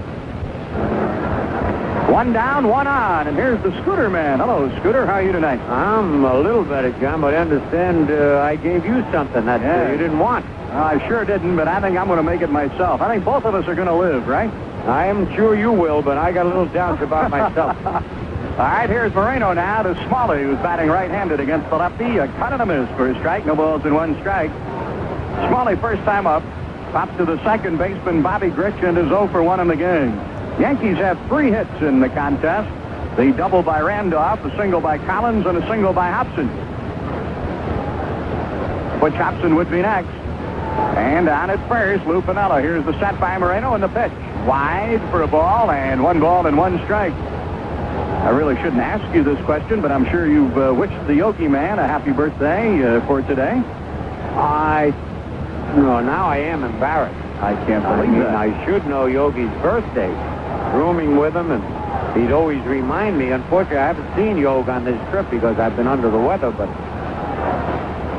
1 down, 1 on, and here's the Scooter Man. Hello, Scooter. How are you tonight? I'm a little better, John, but I understand I gave you something that you didn't want. I sure didn't, but I think I'm going to make it myself. I think both of us are going to live, right? I am sure you will, but I got a little doubts about myself. All right, here's Moreno now to Smalley, who's batting right-handed against the lefty. A cut and a miss for a strike. No balls and 1 strike. Smalley first time up. Pops to the second baseman, Bobby Grich, and is 0 for 1 in the game. Yankees have 3 hits in the contest. The double by Randolph, a single by Collins, and a single by Hobson. Butch Hobson would be next. And on at first, Lou Piniella. Here's the set by Moreno and the pitch. Wide for a ball, and 1 ball and 1 strike. I really shouldn't ask you this question, but I'm sure you've wished the Yogi Man a happy birthday for today. Now I am embarrassed. I can't believe that. I should know Yogi's birthday. Rooming with him, and he'd always remind me. Unfortunately, I haven't seen Yogi on this trip because I've been under the weather, but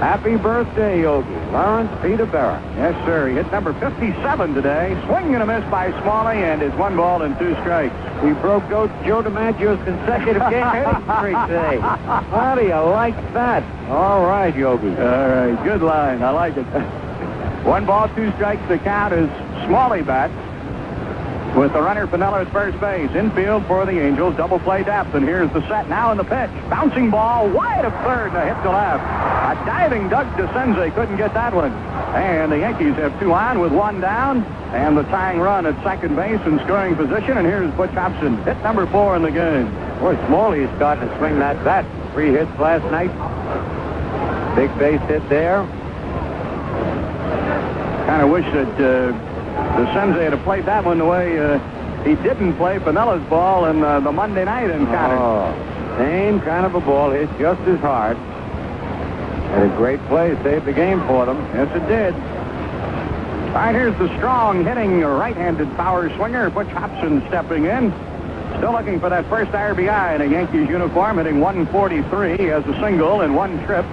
Happy birthday, Yogi. Lawrence Peterborough. Yes, sir. He hit number 57 today. Swing and a miss by Smalley, and it's 1 ball and 2 strikes. He broke Joe DiMaggio's consecutive game hitting streak today. How do you like that? All right, Yogi. All right, good line. I like it. 1 ball, 2 strikes. The count is Smalley bats with the runner Piniella at first base. Infield for the Angels. Double play depth, and here's the set now in the pitch. Bouncing ball wide of third and a hit to left. A diving Doug DeCenze couldn't get that one. And the Yankees have 2 on with 1 down. And the tying run at second base in scoring position. And here's Butch Hobson, hit number 4 in the game. Boy, Smalley's starting to swing that bat. 3 hits last night. Big base hit there. Kind of wish that DeCenze had played that one the way he didn't play Piniella's ball in the Monday night encounter. Oh, same kind of a ball, hit just as hard. Had a great play, saved the game for them. Yes, it did. All right, here's the strong hitting right-handed power swinger, Butch Hobson stepping in. Still looking for that first RBI in a Yankees uniform, hitting 143. He has a single and 1 trip.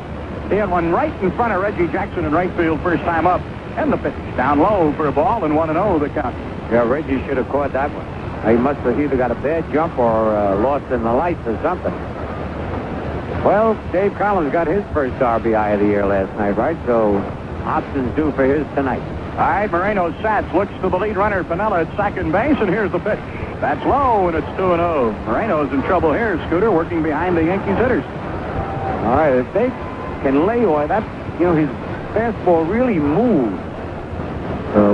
He had one right in front of Reggie Jackson in right field first time up. And the pitch down low for a ball and 1-0 the count. Yeah, Reggie should have caught that one. He must have either got a bad jump or lost in the lights or something. Well, Dave Collins got his first RBI of the year last night, right? So Hobson's due for his tonight. All right, Moreno sats, looks to the lead runner, Piniella at second base, and here's the pitch. That's low, and it's 2-0. Moreno's in trouble here, Scooter, working behind the Yankees hitters. All right, if they can lay off that, his fastball really moves.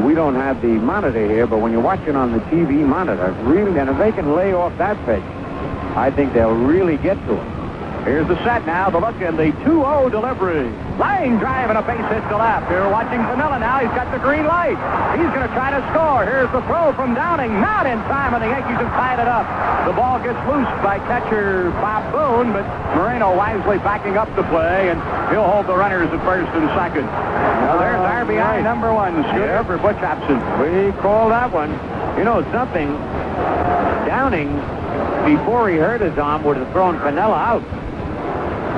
We don't have the monitor here, but when you're watching on the TV monitor, really, and if they can lay off that pitch, I think they'll really get to him. Here's the set now, the look, and the 2-0 delivery. Line drive and a base hit to left. Here watching Piniella now. He's got the green light. He's going to try to score. Here's the throw from Downing. Not in time, and the Yankees have tied it up. The ball gets loose by catcher Bob Boone, but Moreno wisely backing up the play, and he'll hold the runners at first and second. Now there's RBI number 1, Scooter, for Butch Hobson. We call that one. You know something? Downing, before he hurt his arm, would have thrown Piniella out.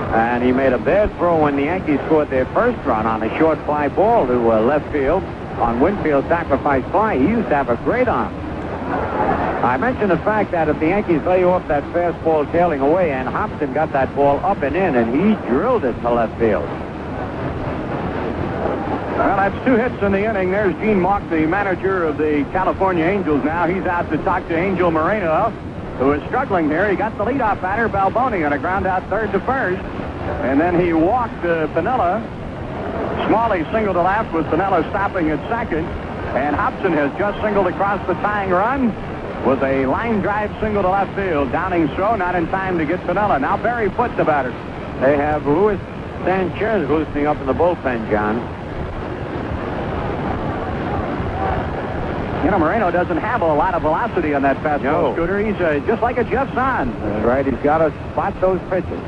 And he made a bad throw when the Yankees scored their first run on a short fly ball to left field on Winfield's sacrifice fly. He used to have a great arm. I mentioned the fact that if the Yankees lay off that fastball tailing away, and Hobson got that ball up and in, and he drilled it to left field. Well, that's 2 hits in the inning. There's Gene Mauch, the manager of the California Angels now. He's out to talk to Angel Moreno, who is struggling here. He got the leadoff batter, Balboni, on a ground out third to first. And then he walked Piniella. Smalley singled to left with Piniella stopping at second. And Hobson has just singled across the tying run with a line drive single to left field. Downing's throw not in time to get Piniella. Now Barry Foote the batter. They have Luis Sanchez loosening up in the bullpen, John. Moreno doesn't have a lot of velocity on that fastball, Scooter. He's just like a Jeff Zahn. That's right. He's got to spot those pitches.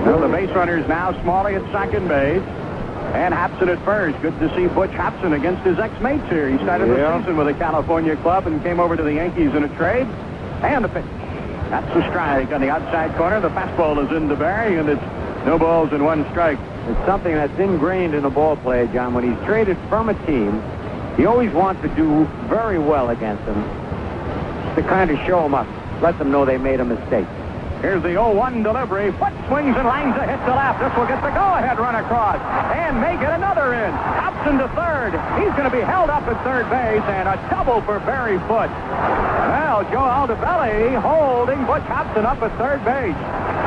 Well, the base runners now, Smalley at second base and Hobson at first. Good to see Butch Hobson against his ex-mates here. He started the season with a California club and came over to the Yankees in a trade. And the pitch. That's the strike on the outside corner. The fastball is in to Barry, and it's no balls and 1 strike. It's something that's ingrained in a ball player, John. When he's traded from a team, he always wants to do very well against them to kind of show them up, let them know they made a mistake. Here's the 0-1 delivery. Foote swings and lines a hit to left. This will get the go-ahead run across and make it another in. Hobson to third. He's going to be held up at third base, and a double for Barry Foote. Well, Joe Altobelli holding Butch Hobson up at third base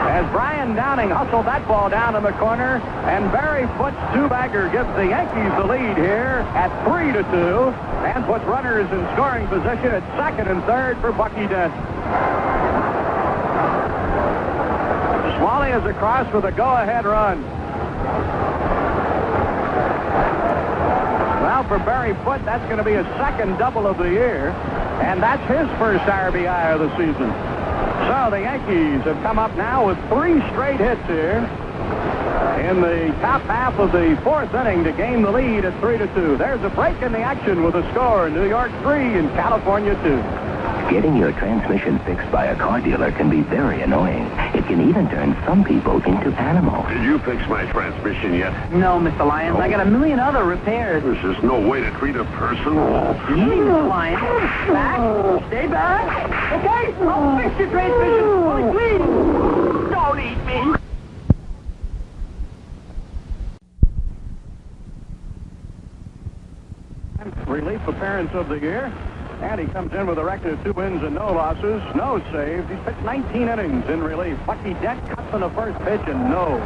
as Brian Downing hustled that ball down in the corner, and Barry Foote's 2-bagger gives the Yankees the lead here at 3-2 and puts runners in scoring position at second and third for Bucky Dent. Smalley is across with a go-ahead run. Well, for Barry Foote, that's going to be his second double of the year, and that's his first RBI of the season. So the Yankees have come up now with 3 straight hits here in the top half of the 4th inning to gain the lead at 3-2. There's a break in the action with a score. New York 3 and California 2. Getting your transmission fixed by a car dealer can be very annoying. It can even turn some people into animals. Did you fix my transmission yet? No, Mr. Lyons. I got a million other repairs. There's just no way to treat a person. Easy, Mr. Lyons. Back. Stay back. Okay, I'll fix your transmission. Only please, don't eat me. Relief appearance of the year. And he comes in with a record of 2 wins and no losses, no saves. He's pitched 19 innings in relief. Bucky Dent cuts on the first pitch and no.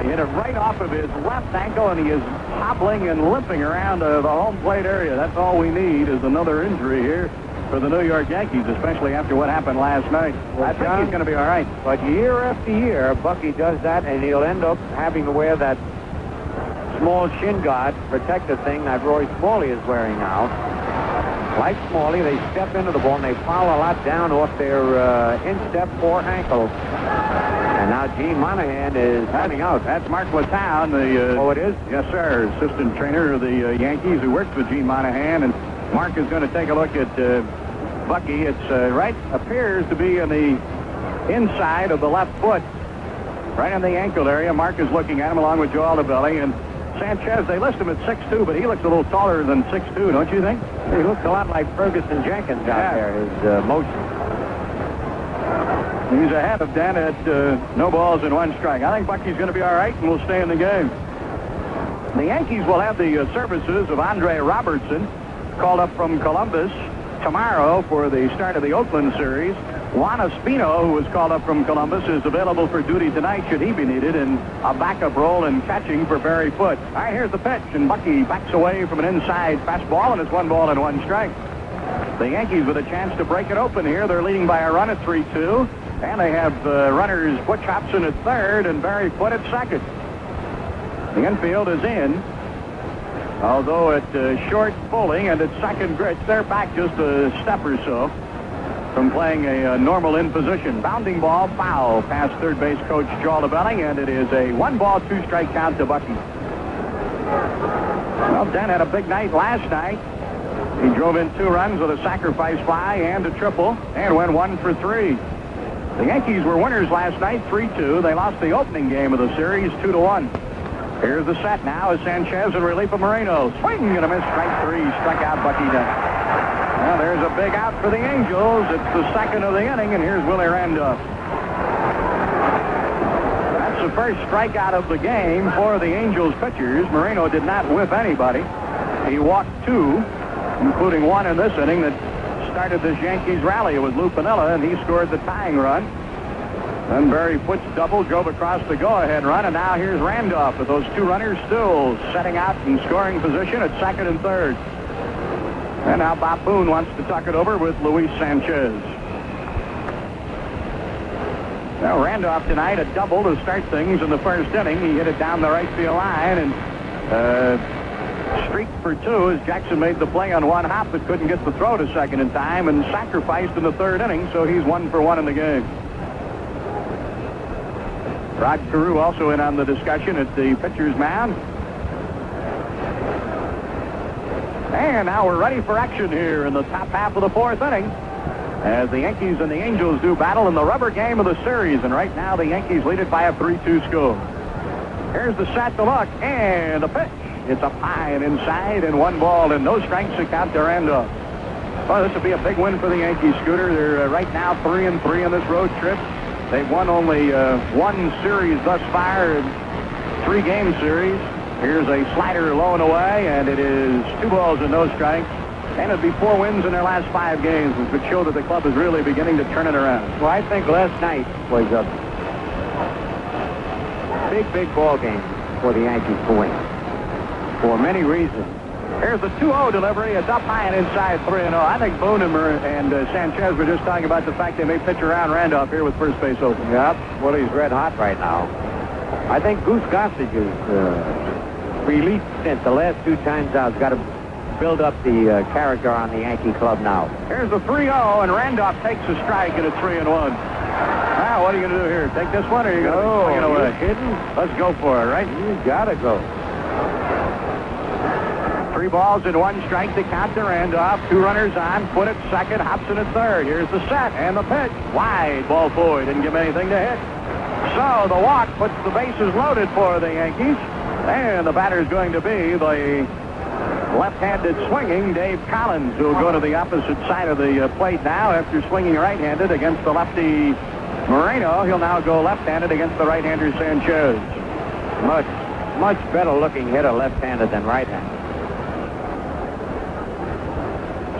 He hit it right off of his left ankle, and he is hobbling and limping around the home plate area. That's all we need is another injury here for the New York Yankees, especially after what happened last night. I think he's going to be all right. But year after year, Bucky does that, and he'll end up having to wear that small shin guard protective thing that Roy Smalley is wearing now. Like Smalley, they step into the ball and they foul a lot down off their instep fore ankle. And now Gene Monahan is coming out. That's Mark Latown, oh, it is? Yes, sir, assistant trainer of the Yankees who works with Gene Monahan. And Mark is going to take a look at Bucky. It's appears to be in the inside of the left foot, right in the ankle area. Mark is looking at him along with Joe Altobelli. And Sanchez, they list him at 6'2", but he looks a little taller than 6'2", don't you think? He looks a lot like Ferguson Jenkins out there, his motion. He's ahead of Dan at no balls and 1 strike. I think Bucky's going to be all right, and will stay in the game. The Yankees will have the services of Andre Robertson, called up from Columbus tomorrow for the start of the Oakland series. Juan Espino, who was called up from Columbus, is available for duty tonight should he be needed in a backup role in catching for Barry Foote. All right, here's the pitch, and Bucky backs away from an inside fastball, and it's 1 ball and 1 strike. The Yankees with a chance to break it open here. They're leading by a run at 3-2, and they have runners Butch Hobson at third and Barry Foote at second. The infield is in, although at short bowling and at second gritch, they're back just a step or so from playing a normal in position. Bounding ball foul past third base coach Joe Altobelli, and it is a 1 ball, 2 strike count to Bucky. Well, Dan had a big night last night. He drove in 2 runs with a sacrifice fly and a triple, and went 1 for 3. The Yankees were winners last night, 3-2. They lost the opening game of the series, 2-1. Here's the set now as Sanchez in relief of Moreno. Swing and a miss, strike 3, struck out Bucky Dent. Well, there's a big out for the Angels. It's the second of the inning, and here's Willie Randolph. That's the first strikeout of the game for the Angels pitchers. Moreno did not whip anybody. He walked 2, including 1 in this inning that started this Yankees rally. It was Lou Piniella, and he scored the tying run. Then Barry Foote's double drove across the go-ahead run, and now here's Randolph with those 2 runners still setting out in scoring position at second and third. And now Bob Boone wants to tuck it over with Luis Sanchez. Now Randolph tonight a double to start things in the first inning. He hit it down the right field line and streaked for 2 as Jackson made the play on 1 hop but couldn't get the throw to second in time and sacrificed in the third inning, so he's 1 for 1 in the game. Rod Carew also in on the discussion at the pitcher's mound. And now we're ready for action here in the top half of the 4th inning as the Yankees and the Angels do battle in the rubber game of the series. And right now the Yankees lead it by a 3-2 score. Here's the set to look and a pitch. It's up high and inside and 1 ball and no strikes to count to Randolph. Well, this will be a big win for the Yankees, Scooter. They're right now 3-3 on this road trip. They've won only 1 series thus far, 3-game series. Here's a slider low and away, and it is 2 balls and no strikes. And it'd be 4 wins in their last 5 games, which would show that the club is really beginning to turn it around. Well, I think last night was a big ball game for the Yankees to win, for many reasons. Here's the 2-0 delivery. It's up high and inside 3-0. I think Boone and Sanchez were just talking about the fact they may pitch around Randolph here with first base open. Yep. Well, he's red hot right now. I think Goose Gossage's relief stint the last 2 times out has got to build up the character on the Yankee club now. Here's the 3-0, and Randolph takes a strike at a 3-1. Now, what are you going to do here? Take this one, or are you going to swing it away? Kidding? Let's go for it, right? You got to go. 3 balls and 1 strike to count the handoff. 2 runners on. Put at second. Hobson at third. Here's the set and the pitch. Wide. Ball 4. Didn't give him anything to hit. So the walk puts the bases loaded for the Yankees. And the batter is going to be the left-handed swinging Dave Collins, who will go to the opposite side of the plate now after swinging right-handed against the lefty Moreno. He'll now go left-handed against the right-hander Sanchez. Much better looking hitter left-handed than right-handed.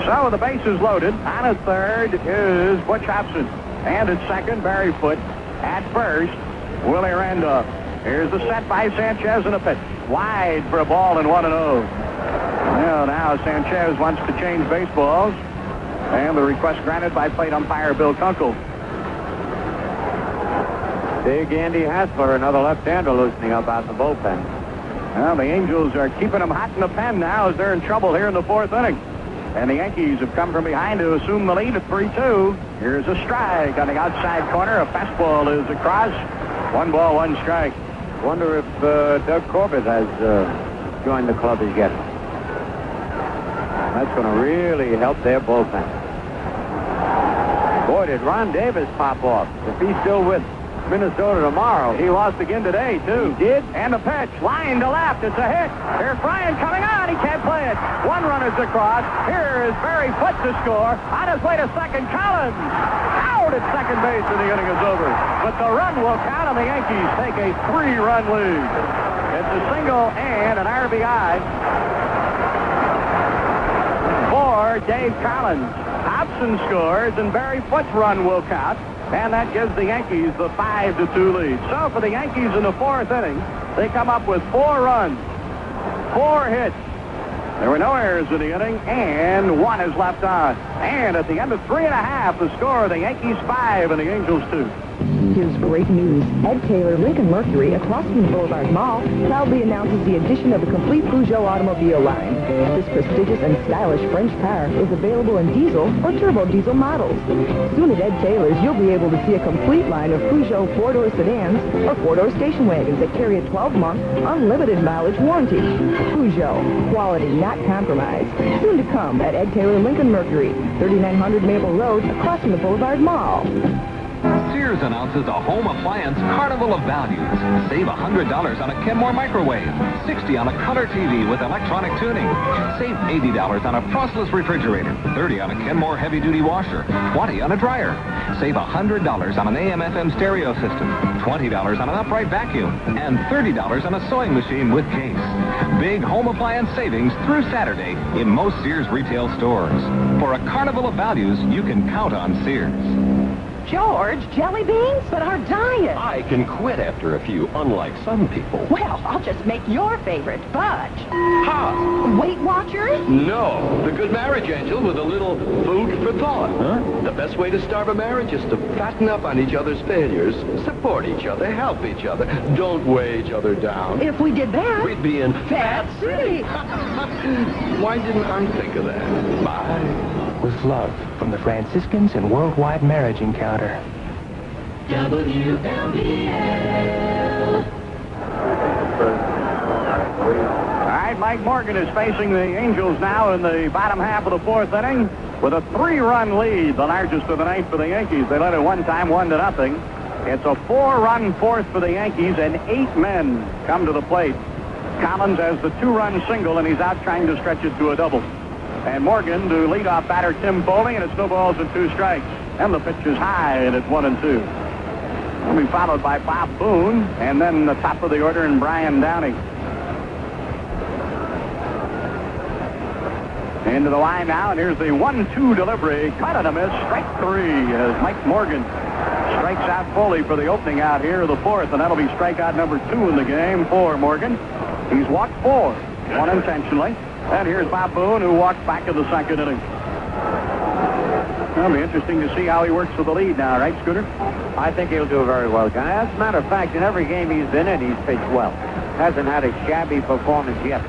So the base is loaded. On at third is Butch Hobson. And at second, Barry Foote. At first, Willie Randolph. Here's the set by Sanchez and a pitch. Wide for a ball and 1-0. Well, now Sanchez wants to change baseballs. And the request granted by plate umpire Bill Kunkel. Big Andy Hassler, another left-hander, loosening up out in the bullpen. Well, the Angels are keeping them hot in the pen now as they're in trouble here in the 4th inning. And the Yankees have come from behind to assume the lead at 3-2. Here's a strike on the outside corner. A fastball is across. 1 ball, 1 strike. Wonder if Doug Corbett has joined the club as yet. That's going to really help their bullpen. Boy, did Ron Davis pop off. If he's still with Minnesota tomorrow. He lost again today, too. He did? And the pitch. Line to left. It's a hit. Here's Bryan coming on. He can't play it. 1 runner's across. Here is Barry Foote to score. On his way to second, Collins. Out at second base, and the inning is over. But the run will count, and the Yankees take a 3-run lead. It's a single and an RBI for Dave Collins. Hobson scores, and Barry Foote's run will count. And that gives the Yankees the 5-2 lead. So for the Yankees in the 4th inning, they come up with 4 runs, 4 hits. There were no errors in the inning, and 1 is left on. And at the end of 3.5, the score, the Yankees 5 and the Angels 2. Here's great news. Ed Taylor Lincoln Mercury, across from the Boulevard Mall, proudly announces the addition of the complete Peugeot automobile line. This prestigious and stylish French car is available in diesel or turbo diesel models. Soon at Ed Taylor's, you'll be able to see a complete line of Peugeot 4-door sedans or 4-door station wagons that carry a 12-month, unlimited mileage warranty. Peugeot, quality not compromised. Soon to come at Ed Taylor Lincoln Mercury, 3900 Maple Road, across from the Boulevard Mall. Sears announces a home appliance carnival of values. Save $100 on a Kenmore microwave, $60 on a color TV with electronic tuning. Save $80 on a frostless refrigerator, $30 on a Kenmore heavy-duty washer, $20 on a dryer. Save $100 on an AM/FM stereo system, $20 on an upright vacuum, and $30 on a sewing machine with case. Big home appliance savings through Saturday in most Sears retail stores. For a carnival of values, you can count on Sears. George, jelly beans? But our diet. I can quit after a few, unlike some people. Well, I'll just make your favorite, fudge. Ha! Weight Watchers? No. The Good Marriage Angel with a little food for thought. Huh? The best way to start a marriage is to fatten up on each other's failures, support each other, help each other. Don't weigh each other down. If we did that, we'd be in Fat City. Why didn't I think of that? Bye. With love from the Franciscans and Worldwide Marriage Encounter. WLBL. All right, Mike Morgan is facing the Angels now in the bottom half of the 4th inning with a 3-run lead, the largest of the night for the Yankees. They led it one time, 1-0. It's a 4-run 4th for the Yankees, and 8 men come to the plate. Collins has the 2-run single, and he's out trying to stretch it to a double. And Morgan to leadoff batter Tim Foley, and it's no balls and 2 strikes. And the pitch is high, and it's 1-2. Will be followed by Bob Boone, and then the top of the order and Brian Downey. Into the line now, and here's the 1-2 delivery. Cut and a miss. Strike 3 as Mike Morgan strikes out Foley for the opening out here of the 4th, and that'll be strikeout number 2 in the game for Morgan. He's walked 4, 1 intentionally. And here's Bob Boone, who walks back in the 2nd inning. It'll be interesting to see how he works with the lead now, right, Scooter? I think he'll do very well, Guy. As a matter of fact, in every game he's been in, he's pitched well. Hasn't had a shabby performance yet.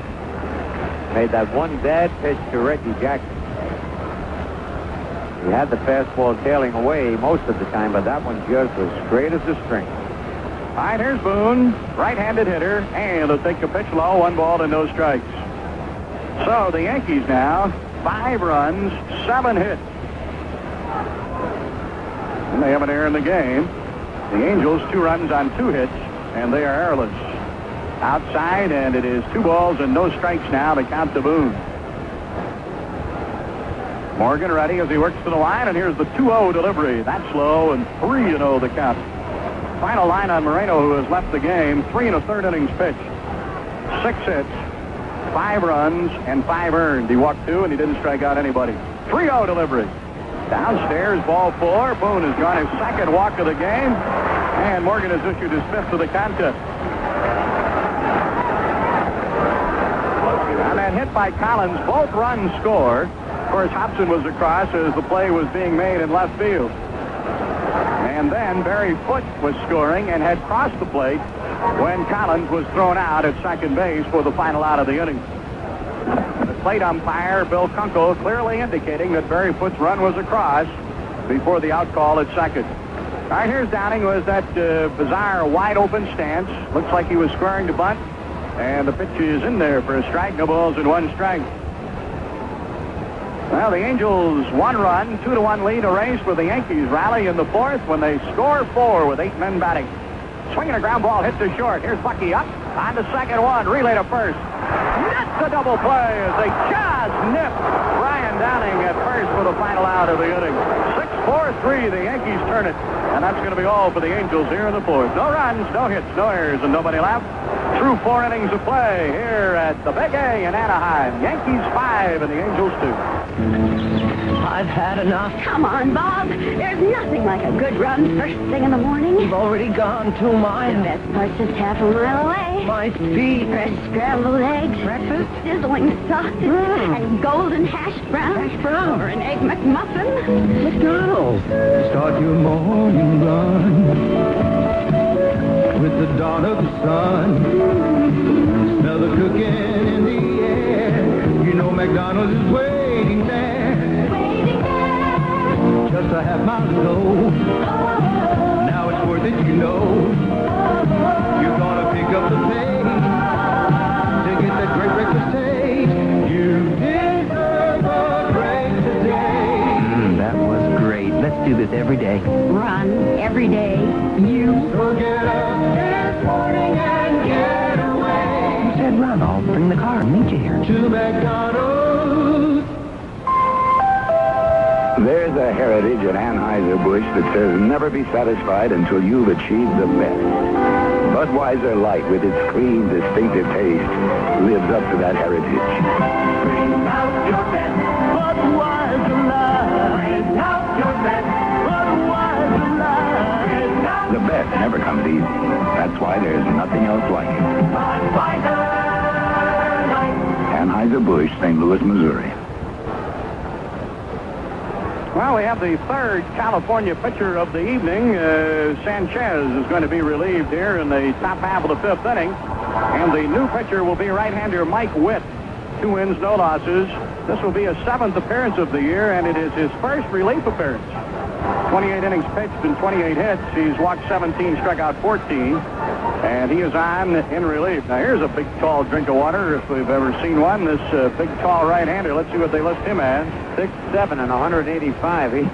Made that one bad pitch to Reggie Jackson. He had the fastball tailing away most of the time, but that one just was straight as a string. All right, here's Boone, right-handed hitter, and he'll take a pitch low, 1 ball and no strikes. So the Yankees now, 5 runs, 7 hits. And they have an error in the game. The Angels, 2 runs on 2 hits, and they are errorless. Outside, and it is 2 balls and no strikes now to count to Boone. Morgan ready as he works to the line, and here's the 2-0 delivery. That's low, and 3-0 the count. Final line on Moreno, who has left the game. 3 1/3 innings pitched. 6 hits, 5 runs, and 5 earned. He walked 2, and he didn't strike out anybody. 3-0 delivery. Downstairs, ball 4. Boone has gone his 2nd walk of the game, and Morgan has issued his 5th of the contest. And then hit by Collins, both runs scored. Of course, Hobson was across as the play was being made in left field. And then Barry Foote was scoring and had crossed the plate when Collins was thrown out at second base for the final out of the inning. The plate umpire, Bill Kunkel, clearly indicating that Barry Foote's run was across before the out call at second. All right, here's Downing, was that bizarre wide-open stance. Looks like he was squaring to bunt, and the pitch is in there for a strike. No balls and 1 strike. Well, the Angels 1 run, 2-1 lead erased with the Yankees rally in the 4th when they score 4 with 8 men batting. Swinging a ground ball, hit to short. Here's Bucky up on the second one, relay to first. That's a double play as they just nip Brian Downing at first for the final out of the inning. 6-4-3, the Yankees turn it. And that's going to be all for the Angels here in the 4th. No runs, no hits, no errors, and nobody left. Through 4 innings of play here at the Big A in Anaheim. Yankees 5 and the Angels 2. I've had enough. Come on, Bob. There's nothing like a good run first thing in the morning. We've already gone 2 miles. The best part's just half a mile away. My feet. Fresh scrambled eggs. Breakfast. Sizzling sausage. And golden hash browns. Hash brown. Or an egg McMuffin. McDonald's. Start your morning run with the dawn of the sun. Smell the cooking in the air. You know McDonald's is waiting there. Just a half mile to go. Now it's worth it, you know. You're gonna pick up the pace to get that great breakfast taste. You deserve a break today. That was great. Let's do this every day. Run every day. You. So get up this morning and get away. You said run. I'll bring the car and meet you here. To McDonald's. There's a heritage at Anheuser-Busch that says never be satisfied until you've achieved the best. Budweiser Light, with its clean, distinctive taste, lives up to that heritage. Bring out your best Budweiser Light. Bring out your best Budweiser Light. The best never comes easy. That's why there's nothing else like it. Budweiser Light. Anheuser-Busch, St. Louis, Missouri. Well, we have the 3rd California pitcher of the evening. Sanchez is going to be relieved here in the top half of the 5th inning. And the new pitcher will be right-hander Mike Witt. 2 wins, no losses. This will be his 7th appearance of the year, and it is his first relief appearance. 28 innings pitched and 28 hits. He's walked 17, struck out 14, and he is on in relief. Now, here's a big, tall drink of water, if we've ever seen one. This big, tall right-hander. Let's see what they list him as. 6'7" and 185. He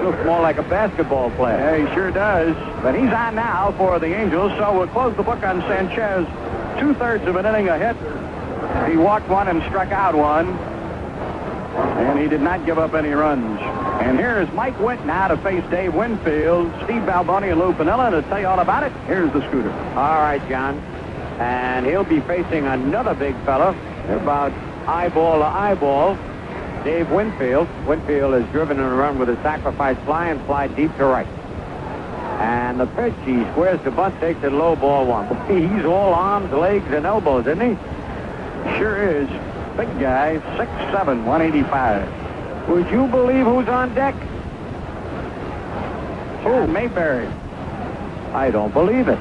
looks more like a basketball player. Yeah, he sure does. But he's on now for the Angels, so we'll close the book on Sanchez. 2/3 of an inning, a hit. He walked 1 and struck out 1. And he did not give up any runs. And here is Mike Witt now to face Dave Winfield, Steve Balboni, and Lou Piniella. To tell you all about it, here's the Scooter. All right, John. And he'll be facing another big fella. They're about eyeball to eyeball. Dave Winfield. Winfield has driven in a run with a sacrifice fly and fly deep to right. And the pitch, he squares the bunt, takes it low, ball 1. He's all arms, legs, and elbows, isn't he? Sure is. Big guy, 6'7", 185. Would you believe who's on deck? John Mayberry. I don't believe it.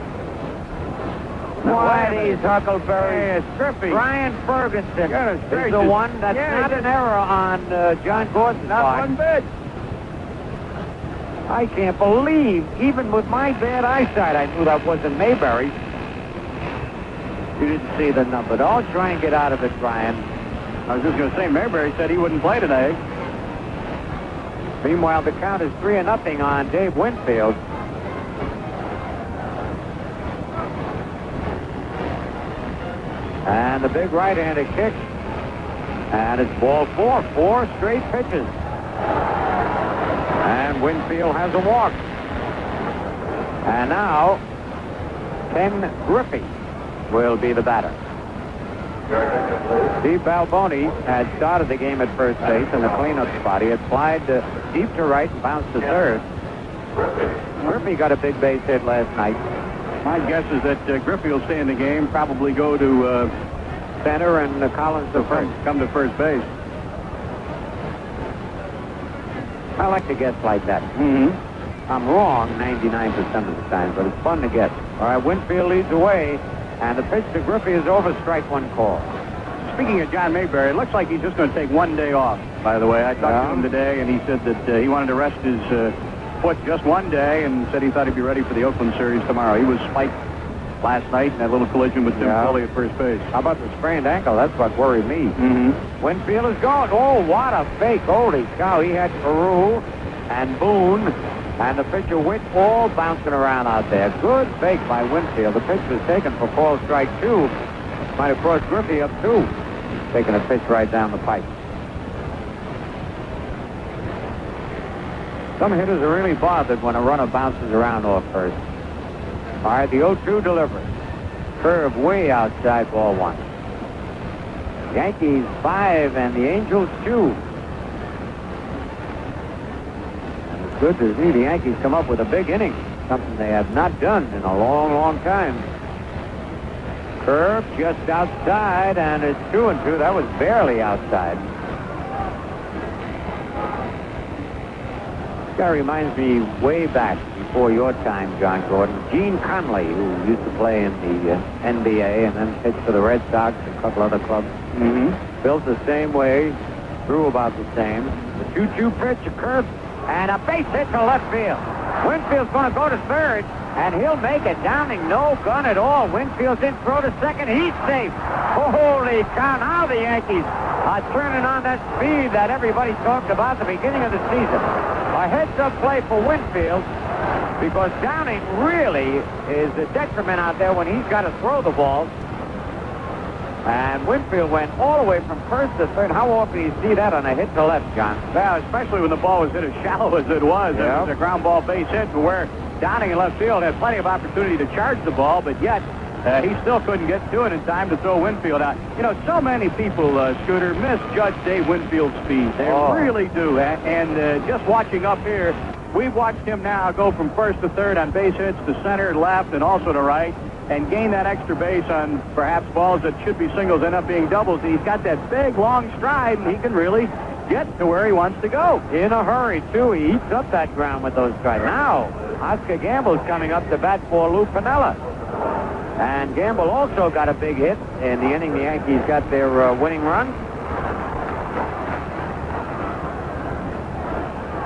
Why these huckleberries? Strippy. Brian Ferguson Goodness is gracious. the one that's Yeah, not an error on John Gordon's Not part. one bit. I can't believe, even with my bad eyesight, I knew that wasn't Mayberry. You didn't see the number. Don't try and get out of it, Brian. I was just going to say, Mayberry said he wouldn't play today. Meanwhile, the count is 3-0 on Dave Winfield. And the big right-handed kick. And it's ball 4. 4 straight pitches. And Winfield has a walk. And now, Ken Griffey will be the batter. Steve Balboni had started the game at first base in the cleanup spot. He had flied deep to right and bounced to third. Griffey got a big base hit last night. My guess is that Griffey will stay in the game, probably go to center, and Collins to first. Come to first base. I like to guess like that. I'm wrong 99% of the time, but it's fun to guess. All right, Winfield leads away, and the pitch to Griffey is over, strike one call. Speaking of John Mayberry, it looks like he's just going to take one day off, by the way. I talked to him today, and he said that he wanted to rest his foot just one day, and said he thought he'd be ready for the Oakland series tomorrow. He was spiked last night in that little collision with Tim Foley at first base. How about the sprained ankle? That's what worried me. Winfield is going. Oh, what a fake. Holy cow. He had Carew and Boone and the pitcher Witt all bouncing around out there. Good fake by Winfield. The pitch was taken for ball strike 2. Might have crossed Griffey up 2. Taking a pitch right down the pipe. Some hitters are really bothered when a runner bounces around off first. All right, the 0-2 delivery. Curve way outside, ball 1. Yankees 5 and the Angels 2. And it's good to see the Yankees come up with a big inning. Something they have not done in a long, long time. Curve just outside, and it's 2-2. That was barely outside. This guy reminds me way back before your time, John Gordon. Gene Conley, who used to play in the NBA and then pitched for the Red Sox and a couple other clubs. Built the same way, threw about the same. The 2-2 pitch, a curve, and a base hit to left field. Winfield's going to go to third, and he'll make it. Downing, no gun at all. Winfield's in, throw to second. He's safe. Holy cow. Now the Yankees are turning on that speed that everybody talked about at the beginning of the season. A heads-up play for Winfield, because Downing really is a detriment out there when he's got to throw the ball. And Winfield went all the way from first to third. How often do you see that on a hit to left, John? Yeah, especially when the ball was hit as shallow as it was. It was a ground ball base hit, to where Downing in left field had plenty of opportunity to charge the ball, but yet he still couldn't get to it in time to throw Winfield out. You know, so many people, Scooter, misjudge Dave Winfield's speed. They really do. And just watching up here, we've watched him now go from first to third on base hits to center, left, and also to right, and gain that extra base on perhaps balls that should be singles end up being doubles. He's got that big, long stride, and he can really get to where he wants to go. In a hurry, too. He eats up that ground with those strides. Now, Oscar Gamble's coming up to bat for Lou Piniella. And Gamble also got a big hit in the inning the Yankees got their winning run.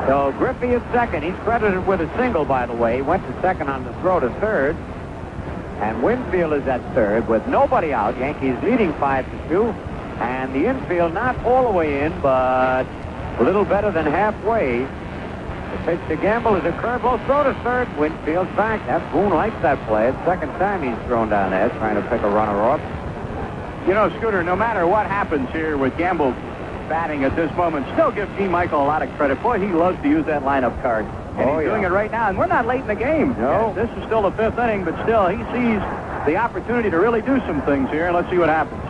So Griffey is second. He's credited with a single, by the way. He went to second on the throw to third. And Winfield is at third with nobody out. Yankees leading 5-2. And the infield not all the way in, but a little better than halfway. The pitch to Gamble is a curveball, throw to third. Winfield's back. That Boone likes that play. It's the second time he's thrown down there trying to pick a runner off. You know, Scooter, no matter what happens here with Gamble batting at this moment, still give Gene Michael a lot of credit. Boy, he loves to use that lineup card. And he's doing it right now, and we're not late in the game. No. This is still the 5th inning, but still, he sees the opportunity to really do some things here, and let's see what happens.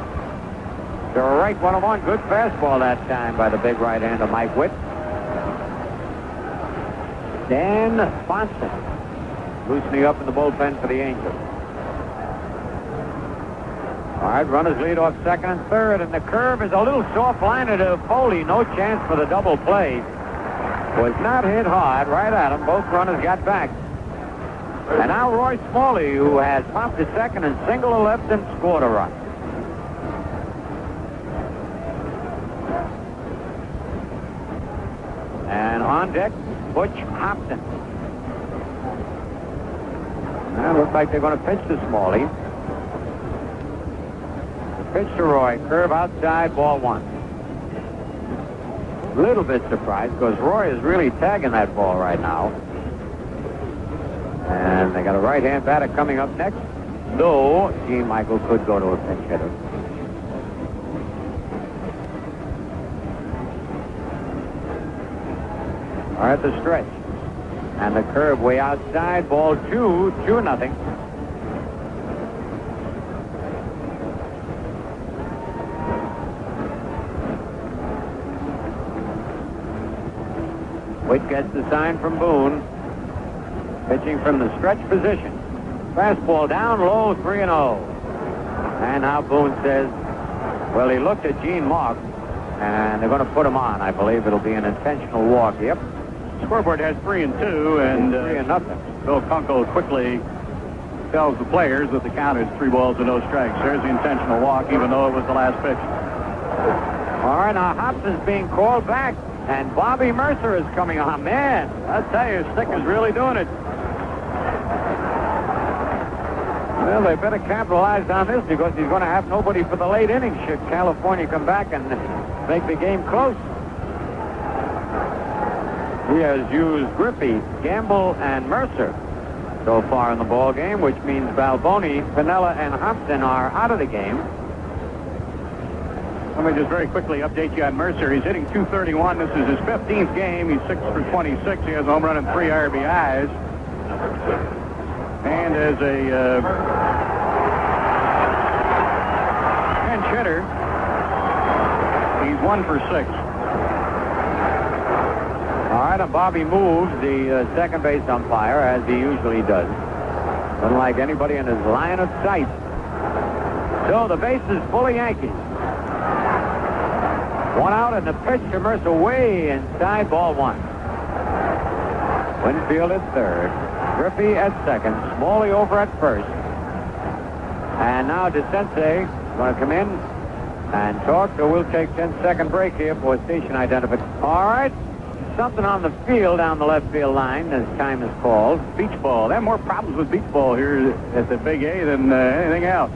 To right 1-1. Good fastball that time by the big right-hander, Mike Witt. Dan Fonson loosening up in the bullpen for the Angels. All right, runners lead off second and third, and the curve is a little soft liner to Foley. No chance for the double play. Was not hit hard, right at him. Both runners got back. And now Roy Smalley, who has popped to second and single to left and scored a run. And on deck, Butch Hopton. Now, looks like they're going to pitch to Smalley. The pitch to Roy, curve outside, ball 1. little bit surprised because Roy is really tagging that ball right now. And they got a right-hand batter coming up next, though Gene Michael could go to a pinch hitter. All right, the stretch. And the curve way outside, ball 2-0. Witt gets the sign from Boone. Pitching from the stretch position. Fastball down low, 3-0. And now Boone says, well, he looked at Gene Mark, and they're going to put him on. I believe it'll be an intentional walk. Yep. Scoreboard has 3-2, and 3-0. Bill Kunkel quickly tells the players that the count is 3 balls and no strikes. There's the intentional walk, even though it was the last pitch. All right, now Hops is being called back, and Bobby Mercer is coming on. Man, I tell you, Stick is really doing it. Well, they better capitalize on this because he's going to have nobody for the late innings should California come back and make the game close. He has used Griffey, Gamble, and Mercer so far in the ball game, which means Balboni, Piniella, and Hobson are out of the game. Let me just very quickly update you on Mercer. He's hitting .231. This is his 15th game. He's 6 for 26. He has a home run and 3 RBIs. And as a pinch hitter, he's 1 for 6. All right, and Bobby moves the second base umpire, as he usually does. Doesn't like anybody in his line of sight. So the base is full of Yankees. 1 out, and the pitch to Mercer way inside, ball 1. Winfield at third. Griffey at second. Smalley over at first. And now DeCense going to come in and talk, so we'll take 10-second break here for station identification. All right. Something on the field down the left field line as time is called. Beach ball. They have more problems with beach ball here at the Big A than anything else.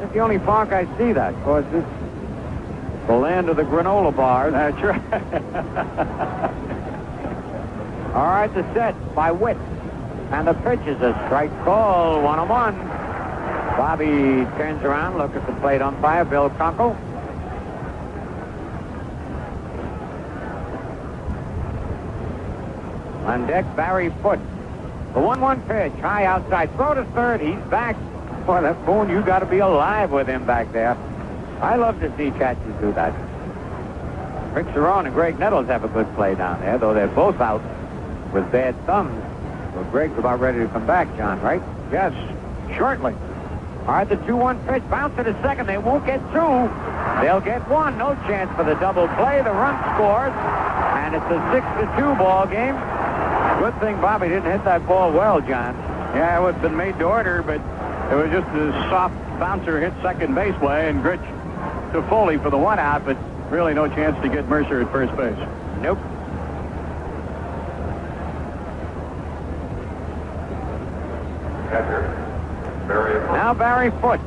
It's the only park I see that. Of course, it's the land of the granola bars. That's right. All right, the set by Witt. And the pitch is a strike call, 1-1. Bobby turns around, look at the plate umpire, Bill Kunkel. On deck, Barry Foote. The 1-1 pitch, high outside. Throw to third. He's back. Boy, that Boone, you got to be alive with him back there. I love to see catchers do that. Rick Cerrone and Greg Nettles have a good play down there, though they're both out with bad thumbs. Well, Greg's about ready to come back, John, right? Yes, shortly. All right, the 2-1 pitch. Bounce to the second. They won't get 2. They'll get 1. No chance for the double play. The run scores, and it's a 6-2 ball game. Good thing Bobby didn't hit that ball well, John. Yeah, it would have been made to order, but it was just a soft bouncer hit second base way, and Gritch to Foley for the 1 out, but really no chance to get Mercer at first base. Nope. Now Barry Foote.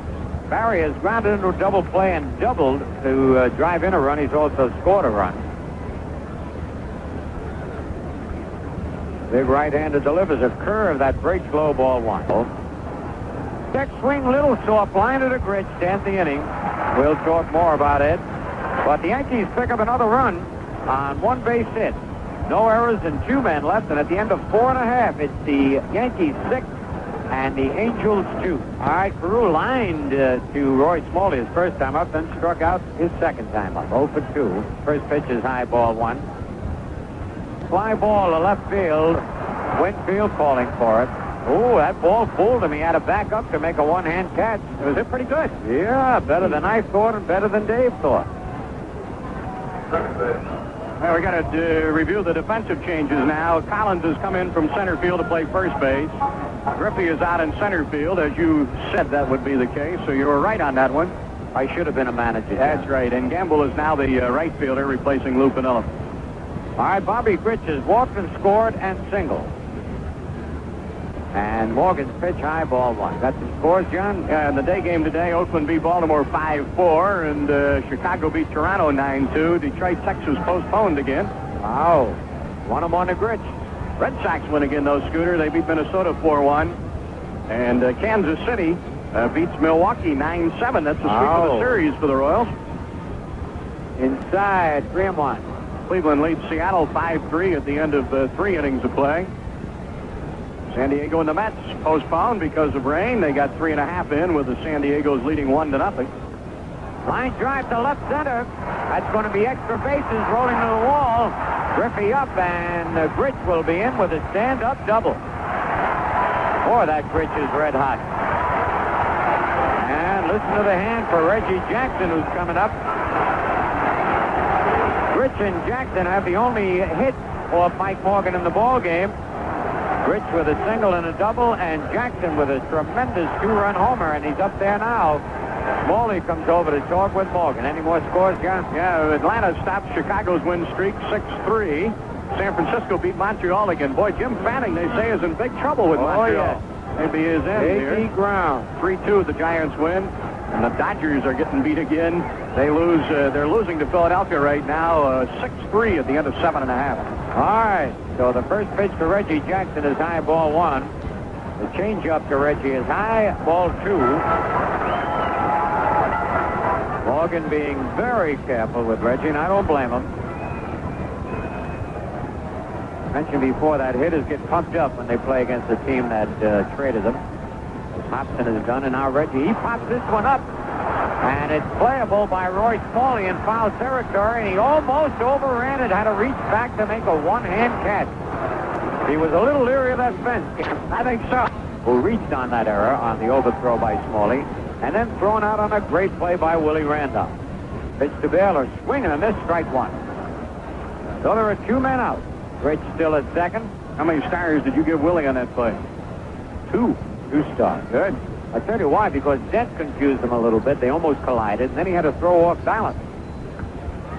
Barry has grounded into a double play and doubled to drive in a run. He's also scored a run. Big right-hander delivers a curve that breaks low, ball 1. Check swing, little soft, blinded to Gritch to end the inning. We'll talk more about it. But the Yankees pick up another run on 1 base hit. No errors and 2 men left, and at the end of 4.5, it's the Yankees 6 and the Angels 2. All right, Carew lined to Roy Smalley his first time up, then struck out his second time up. 0 for 2. First pitch is high, ball 1. Fly ball to left field. Winfield calling for it. Oh, that ball fooled him. He had to back up to make a one-hand catch. It was hit pretty good. Yeah, better than I thought and better than Dave thought. Well, we got to review the defensive changes now. Collins has come in from center field to play first base. Griffey is out in center field. As you said, that would be the case, so you were right on that one. I should have been a manager. That's right, and Gamble is now the right fielder replacing Lou Piniella. All right, Bobby Gritch has walked and scored and singled. And Morgan's pitch, high, ball one. Got some scores, John? In the day game today, Oakland beat Baltimore 5-4, and Chicago beat Toronto 9-2. Detroit, Texas postponed again. Wow. One of them on the Grits. Red Sox win again, though, Scooter. They beat Minnesota 4-1. And Kansas City beats Milwaukee 9-7. That's the sweep of the series for the Royals. Inside, 3-1. Cleveland leads Seattle 5-3 at the end of 3 innings of play. San Diego and the Mets postponed because of rain. They got 3.5 in with the San Diego's leading 1-0. Line drive to left center. That's going to be extra bases rolling to the wall. Griffey up, and Grich will be in with a stand-up double. Boy, that Grich is red hot. And listen to the hand for Reggie Jackson, who's coming up. Grich and Jackson have the only hit off Mike Morgan in the ball game. Grich with a single and a double, and Jackson with a tremendous 2-run homer, and he's up there now. Smalley comes over to talk with Morgan. Any more scores, John? Yeah, Atlanta stopped Chicago's win streak 6-3. San Francisco beat Montreal again. Boy, Jim Fanning, they say, is in big trouble with Montreal. Yeah. Maybe his end here. 80 ground. 3-2, the Giants win. And the Dodgers are getting beat again. They lose. They're losing to Philadelphia right now, 6-3 at the end of 7.5. All right. So the first pitch to Reggie Jackson is high, ball one. The changeup to Reggie is high, ball two. Morgan being very careful with Reggie, and I don't blame him. Mentioned before that hitters get pumped up when they play against a team that traded them. Hobson has done, and now Reggie, he pops this one up. And it's playable by Roy Smalley in foul territory, and he almost overran it, had to reach back to make a one-hand catch. He was a little leery of that fence. I think so. Who reached on that error on the overthrow by Smalley, and then thrown out on a great play by Willie Randolph. Pitch to Baylor, swinging and a miss, strike one. So there are 2 men out. Rich still at second. How many stars did you give Willie on that play? 2 stars. Good. I'll tell you why, because Dent confused them a little bit. They almost collided, and then he had to throw off Silence.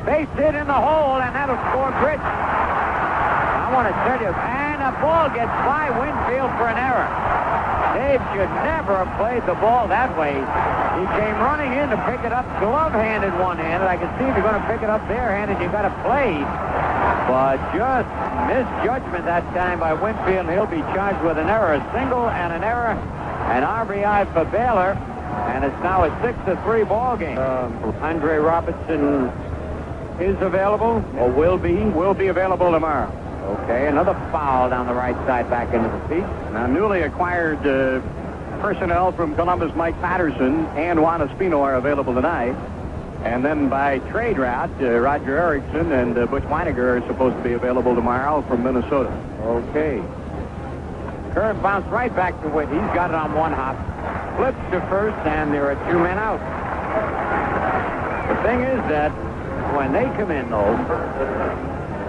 Base hit in the hole, and that'll score Grich. I want to tell you, and the ball gets by Winfield for an error. Dave should never have played the ball that way. He came running in to pick it up, glove-handed one-handed. I can see if you're going to pick it up bare-handed, you've got to play. But just misjudgment that time by Winfield. He'll be charged with an error, a single and an error. An RBI for Baylor, and it's now a 6-3 ball game. Andre Robertson is available, or will be? Will be available tomorrow. Okay, another foul down the right side back into the seat. Now, newly acquired personnel from Columbus, Mike Patterson and Juan Espino are available tonight. And then by trade route, Roger Erickson and Butch Weiniger are supposed to be available tomorrow from Minnesota. Okay. Curve bounced right back to Witt. He's got it on one hop. Flips to first, and there are 2 men out. The thing is that when they come in, though,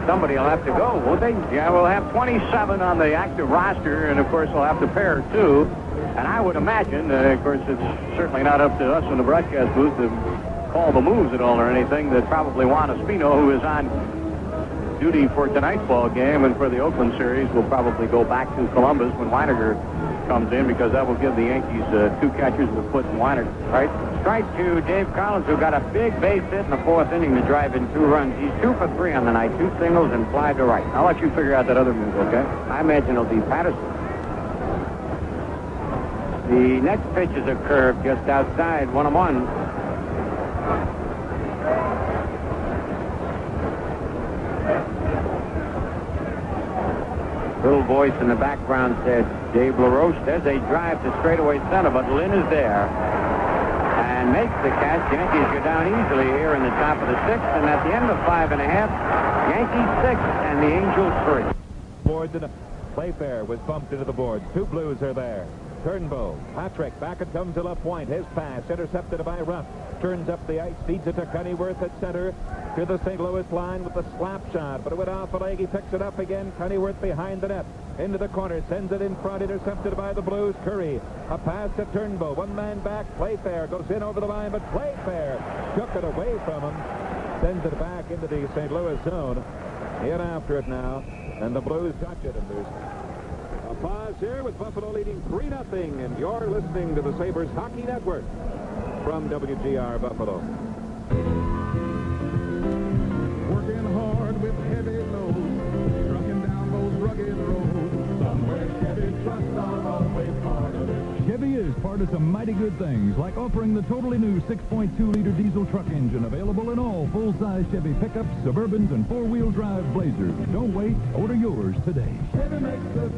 somebody will have to go, won't they? Yeah, we'll have 27 on the active roster, and of course we'll have to pair 2. And I would imagine, of course, it's certainly not up to us in the broadcast booth to call the moves at all or anything, that probably Juan Espino, who is on duty for tonight's ball game and for the Oakland series, will probably go back to Columbus when Weiniger comes in, because that will give the Yankees 2 catchers with Foote and Weiniger. Right. Strike to Dave Collins, who got a big base hit in the 4th inning to drive in 2 runs. He's 2 for 3 on the night, 2 singles and fly to right. I'll let you figure out that other move, okay? I imagine it'll be Patterson. The next pitch is a curve just outside, 1-1. Little voice in the background said, Dave LaRoche, there's a drive to straightaway center, but Lynn is there and makes the catch. Yankees go down easily here in the top of the 6th, and at the end of 5.5, Yankees 6 and the Angels 3. Boards and Playfair was bumped into the boards. 2 Blues are there. Turnbull, Patrick, back it comes to left point. His pass intercepted by Ruff. Turns up the ice, feeds it to Cunnyworth at center. To the St. Louis line with the slap shot, but it went off a leg. He picks it up again. Cunnyworth behind the net. Into the corner, sends it in front, intercepted by the Blues. Curry, a pass to Turnbull. 1 man back. Playfair goes in over the line, but Playfair took it away from him. Sends it back into the St. Louis zone. In after it now, and the Blues touch it, and there's a pause here with Buffalo leading 3-0, and you're listening to the Sabres Hockey Network from WGR Buffalo. Working hard with heavy loads, trucking down those rugged roads. Somewhere Chevy trucks are always part of it. Chevy is part of some mighty good things, like offering the totally new 6.2-liter diesel truck engine available in all full-size Chevy pickups, Suburbans, and four-wheel drive Blazers. Don't wait. Order yours today. Chevy makes the...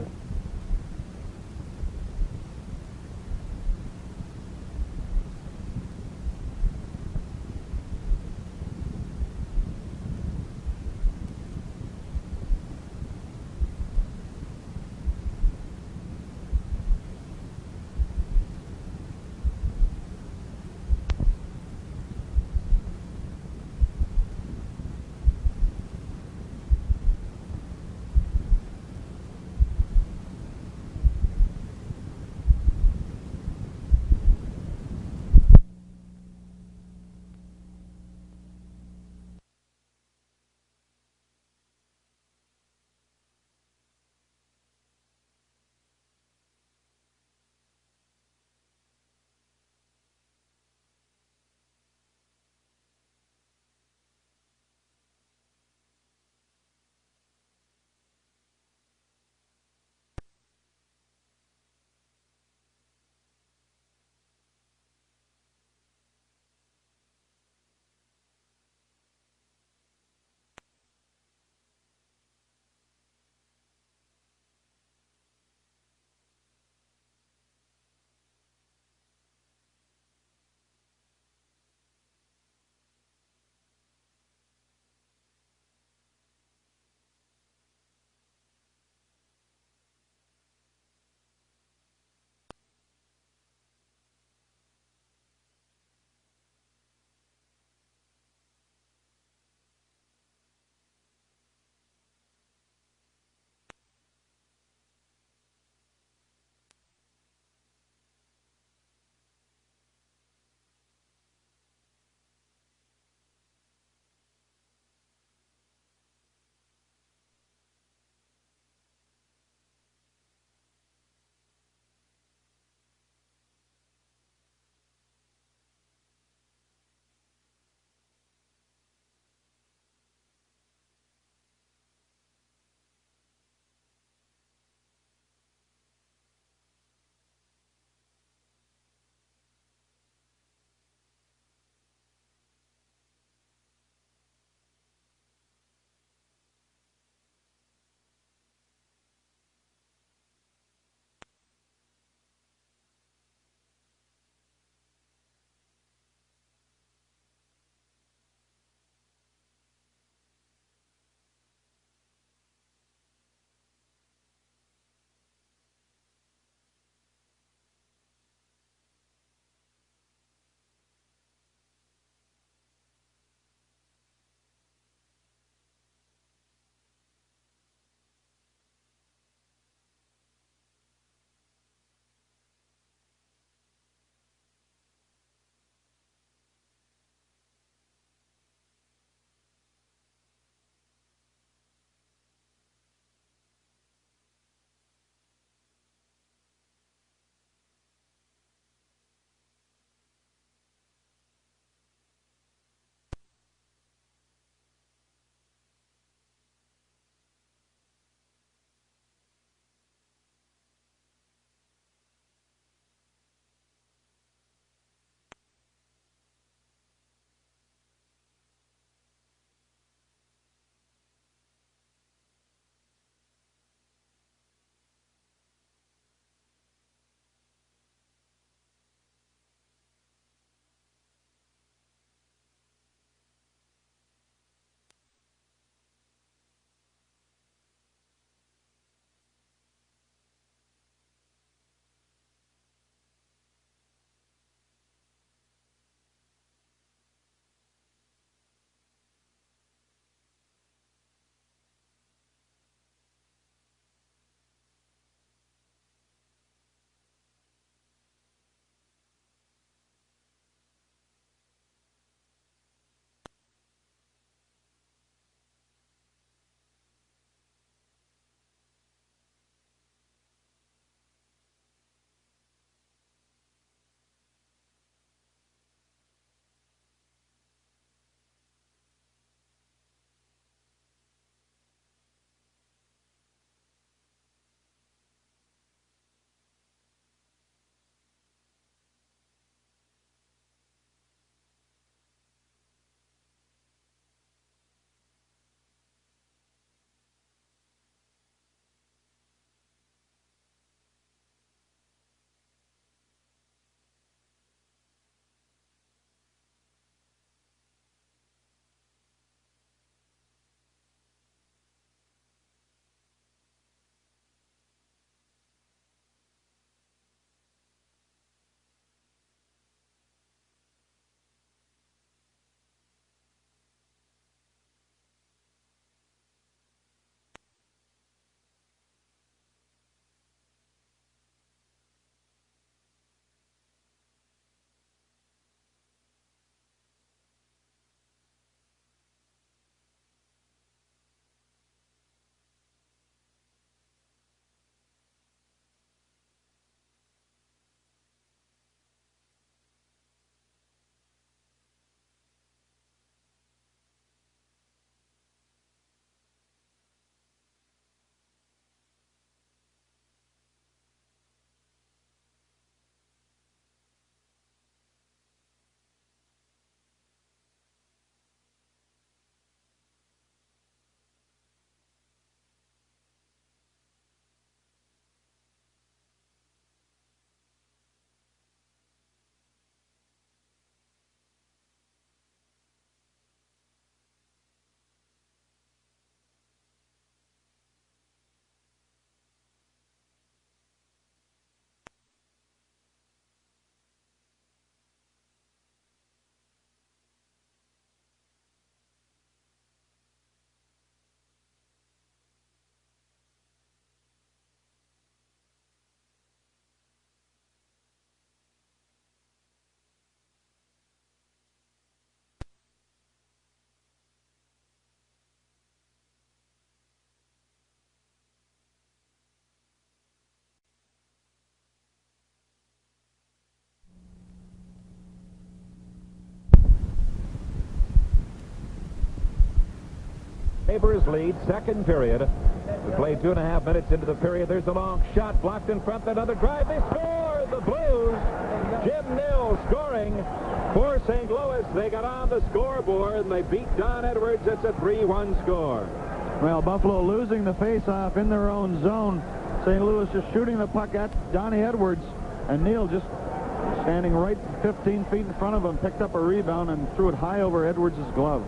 Sabres lead, second period. We played 2.5 minutes into the period. There's a long shot blocked in front. Another drive. They score! The Blues. Jim Nill scoring for St. Louis. They got on the scoreboard, and they beat Don Edwards. It's a 3-1 score. Well, Buffalo losing the face-off in their own zone. St. Louis just shooting the puck at Donnie Edwards, and Neal just standing right 15 feet in front of him, picked up a rebound and threw it high over Edwards' glove.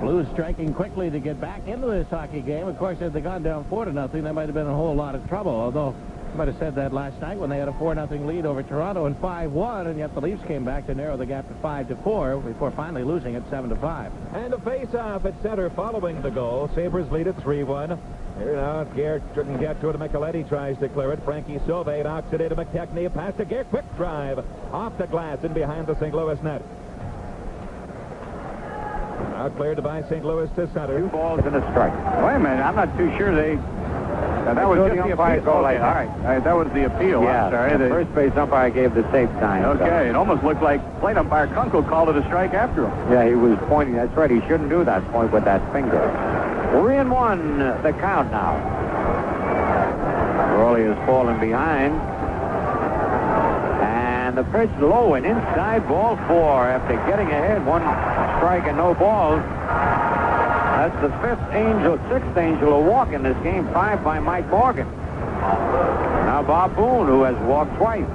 Blues striking quickly to get back into this hockey game. Of course, had they gone down 4-0, they might have been in a whole lot of trouble, although I might have said that last night when they had a 4-0 lead over Toronto and 5-1, and yet the Leafs came back to narrow the gap to 5-4 before finally losing it 7-5. And a face-off at center following the goal. Sabres lead at 3-1. Here now, Gare couldn't get to it. Micheletti tries to clear it. Frankie Sauvé knocks it into McKechnie. A pass to Gare. Quick drive off the glass and behind the St. Louis net. Now cleared by St. Louis to center. 2 balls and a strike. Wait a minute, I'm not too sure they... that was just the umpire appeal. go like Okay, all right. That was the appeal. Yeah, I'm sorry. the first base umpire gave the safe sign. Okay, it almost looked like plate umpire Kunkel called it a strike after him. Yeah, he was pointing. That's right. He shouldn't do that. Point with that finger. 3-1, the count now. Rowley is falling behind. And the pitch low and inside, ball 4 after getting ahead. 1 strike and no balls. That's the 6th Angel to walk in this game. 5 by Mike Morgan. Now Bob Boone, who has walked twice.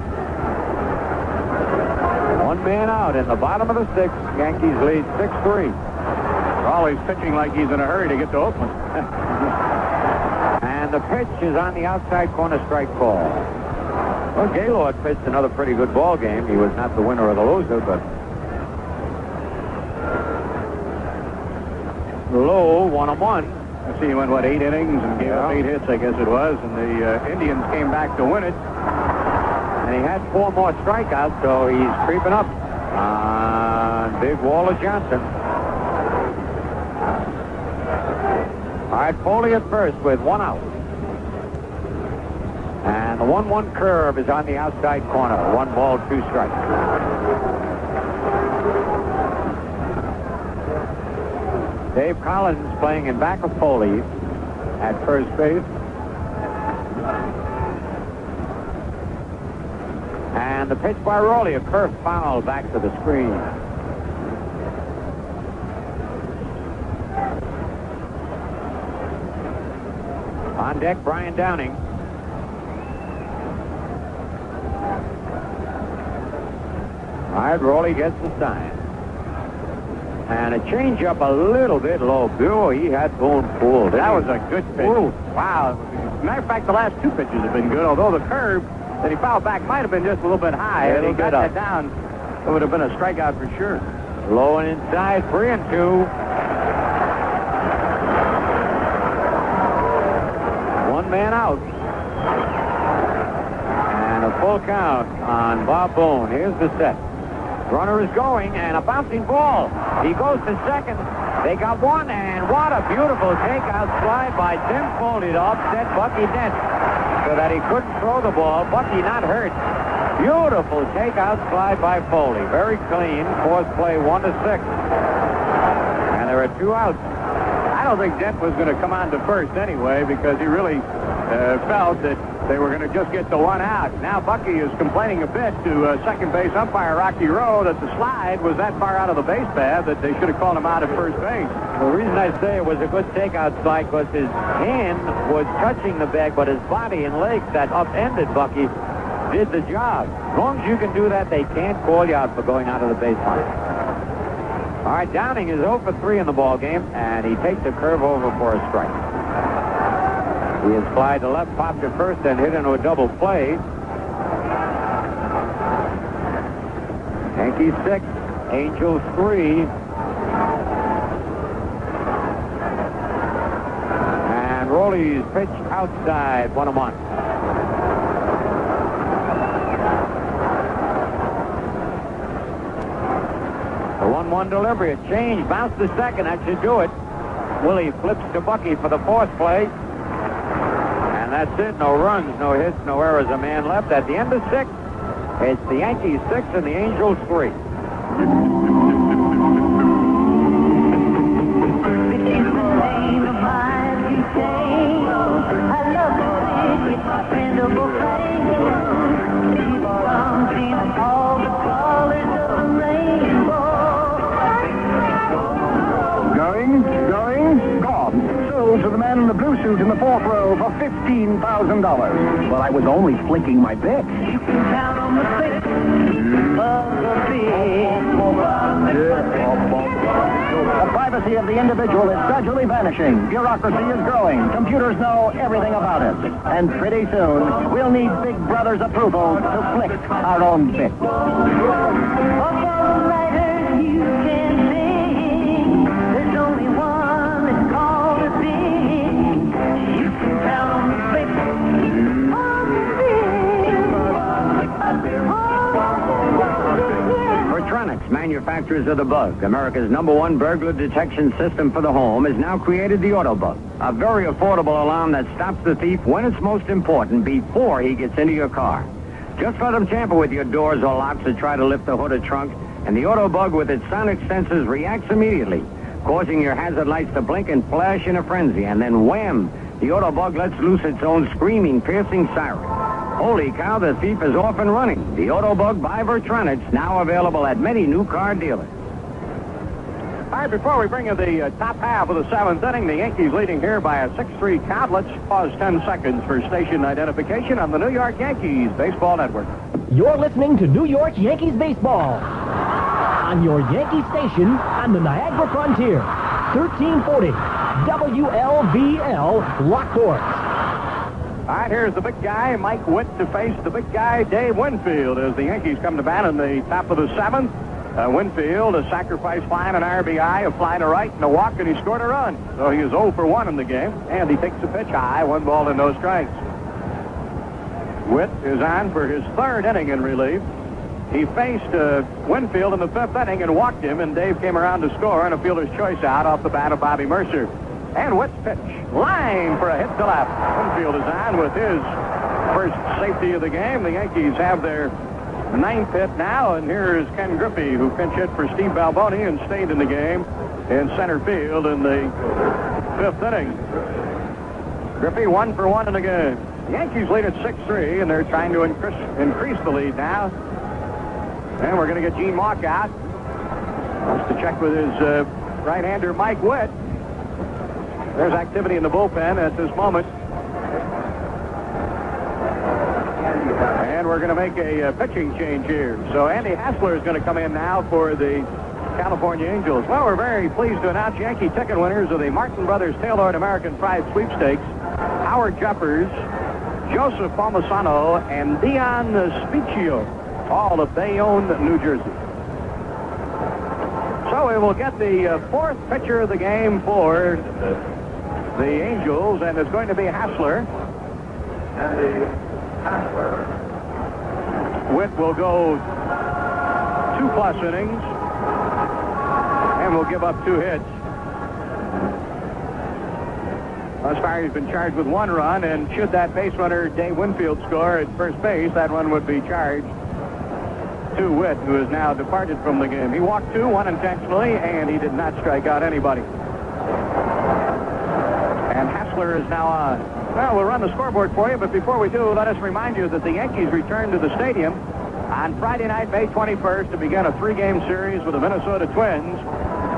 1 man out in the bottom of the 6th. Yankees lead 6-3. Rowley's pitching like he's in a hurry to get to Oakland. And the pitch is on the outside corner, strike call. Well, Gaylord pitched another pretty good ball game. He was not the winner or the loser, but Low 1-1. I see he went, 8 innings and gave up 8 hits, I guess it was, and the Indians came back to win it. And he had 4 more strikeouts, so he's creeping up on Big Waller Johnson. All right, Foley at first with 1 out. And the 1-1 curve is on the outside corner. 1 ball, 2 strikes. Dave Collins playing in back of Foley at first base. And the pitch by Rowley, a curve foul back to the screen. On deck, Brian Downing. All right, Rowley gets the sign. And a changeup a little bit low. Boy, he had Boone fooled. That was a good pitch. Ooh. Wow. Matter of fact, the last 2 pitches have been good, although the curve that he fouled back might have been just a little bit high. If he got that down, it would have been a strikeout for sure. Low and inside, 3-2. 1 man out. And a full count on Bob Boone. Here's the set. Runner is going, and a bouncing ball. He goes to second. They got 1, and what a beautiful takeout slide by Tim Foley to upset Bucky Dent so that he couldn't throw the ball. Bucky not hurt. Beautiful takeout slide by Foley. Very clean. 4th play, 1-6. And there are 2 outs. I don't think Dent was going to come on to first anyway because he really felt that they were going to just get the 1 out. Now Bucky is complaining a bit to second base umpire Rocky Rowe that the slide was that far out of the base path that they should have called him out at first base. The reason I say it was a good takeout slide because his hand was touching the bag, but his body and legs that upended Bucky did the job. As long as you can do that, they can't call you out for going out of the baseline. All right, Downing is 0 for 3 in the ball game, and he takes a curve over for a strike. He has flied to left, popped to first, and hit into a double play. Yankees 6, Angels 3. And Rowley's pitch outside, 1-1. The 1-1 delivery, a change, bounce to second, that should do it. Willie flips to Bucky for the 4th play. And that's it. No runs, no hits, no errors. A man left. At the end of 6, it's the Yankees 6 and the Angels 3. the blue suit in the fourth row for $15,000. Well, I was only flicking my bit. You can count on the faith of the The privacy of the individual is gradually vanishing. Bureaucracy is growing. Computers know everything about it. And pretty soon, we'll need Big Brother's approval to flick our own bit. Manufacturers of the Bug, America's #1 burglar detection system for the home, has now created the Autobug, a very affordable alarm that stops the thief when it's most important, before he gets into your car. Just let him tamper with your doors or locks or try to lift the hood or trunk, and the Autobug with its sonic sensors reacts immediately, causing your hazard lights to blink and flash in a frenzy, and then wham! The Autobug lets loose its own screaming, piercing siren. Holy cow, the thief is off and running. The Autobug by Vertronics, now available at many new car dealers. All right, before we bring you the top half of the seventh inning, the Yankees leading here by a 6-3 count. Let's pause 10 seconds for station identification on the New York Yankees Baseball Network. You're listening to New York Yankees Baseball on your Yankee station on the Niagara Frontier, 1340 WLVL Rockport. All right, here's the big guy, Mike Witt, to face the big guy, Dave Winfield, as the Yankees come to bat in the top of the seventh. Winfield, a sacrifice fly and an RBI, a fly to right and a walk, and he scored a run. So he is 0 for 1 in the game, and he takes a pitch high, 1 ball and no strikes. Witt is on for his third inning in relief. He faced Winfield in the fifth inning and walked him, and Dave came around to score on a fielder's choice out off the bat of Bobby Mercer. And Witt's pitch, line for a hit to left. Winfield is on with his first safety of the game. The Yankees have their ninth hit now, and here is Ken Griffey, who pinch hit for Steve Balboni and stayed in the game in center field in the fifth inning. Griffey 1 for 1 in the game. The Yankees lead at 6-3, and they're trying to increase the lead now. And we're going to get Gene Mauch out. Wants to check with his right-hander, Mike Witt. There's activity in the bullpen at this moment. And we're going to make a pitching change here. So Andy Hassler is going to come in now for the California Angels. Well, we're very pleased to announce Yankee ticket winners of the Martin Brothers Taylor American Pride Sweepstakes. Howard Jeffers, Joseph Palmisano, and Dion Spicchio, all of Bayonne, New Jersey. So we will get the fourth pitcher of the game for the Angels, and it's going to be Hassler. Witt will go 2+ innings, and will give up 2 hits. Thus far, he's been charged with 1 run, and should that base runner, Dave Winfield, score at first base, that run would be charged to Witt, who has now departed from the game. He walked 2, 1 intentionally, and he did not strike out anybody. And Hassler is now on. Well, we'll run the scoreboard for you, but before we do, let us remind you that the Yankees return to the stadium on Friday night, May 21st, to begin a 3-game series with the Minnesota Twins.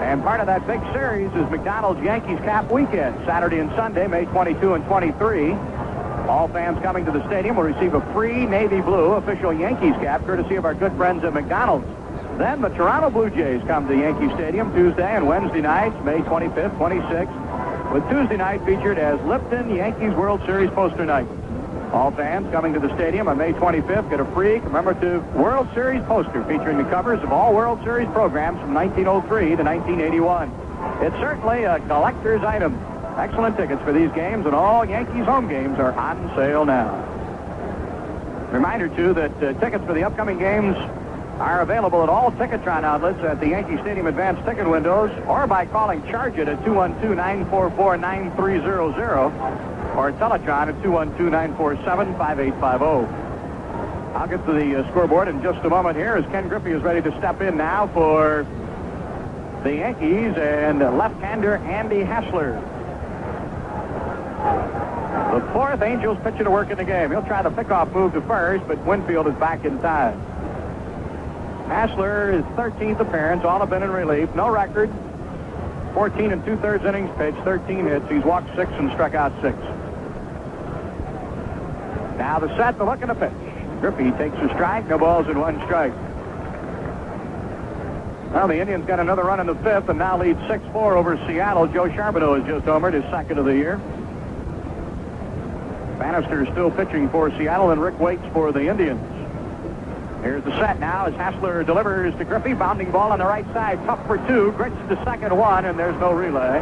And part of that big series is McDonald's Yankees Cap Weekend, Saturday and Sunday, May 22 and 23. All fans coming to the stadium will receive a free navy blue official Yankees cap, courtesy of our good friends at McDonald's. Then the Toronto Blue Jays come to Yankee Stadium Tuesday and Wednesday nights, May 25th, 26th, with Tuesday night featured as Lipton Yankees World Series poster night. All fans coming to the stadium on May 25th get a free commemorative World Series poster featuring the covers of all World Series programs from 1903 to 1981. It's certainly a collector's item. Excellent tickets for these games, and all Yankees home games are on sale now. Reminder, too, that tickets for the upcoming games are available at all Ticketron outlets at the Yankee Stadium advanced ticket windows, or by calling Charge It at 212-944-9300, or Teletron at 212-947-5850. I'll get to the scoreboard in just a moment here as Ken Griffey is ready to step in now for the Yankees and left-hander Andy Hassler. The fourth Angels pitcher to work in the game. He'll try the pickoff move to first, but Winfield is back in time. Hassler, his 13th appearance, all have been in relief, no record. 14 2/3 innings pitched, 13 hits. He's walked 6 and struck out 6. Now the set, the look, and the pitch. Griffey takes a strike. No balls and 1 strike. Well, the Indians got another run in the 5th and now lead 6-4 over Seattle. Joe Charbonneau has just homered, his 2nd of the year. Bannister is still pitching for Seattle, and Rick Waits for the Indians. Here's the set now as Hassler delivers to Griffey. Bounding ball on the right side. Tough for 2. Grits to second 1, and there's no relay.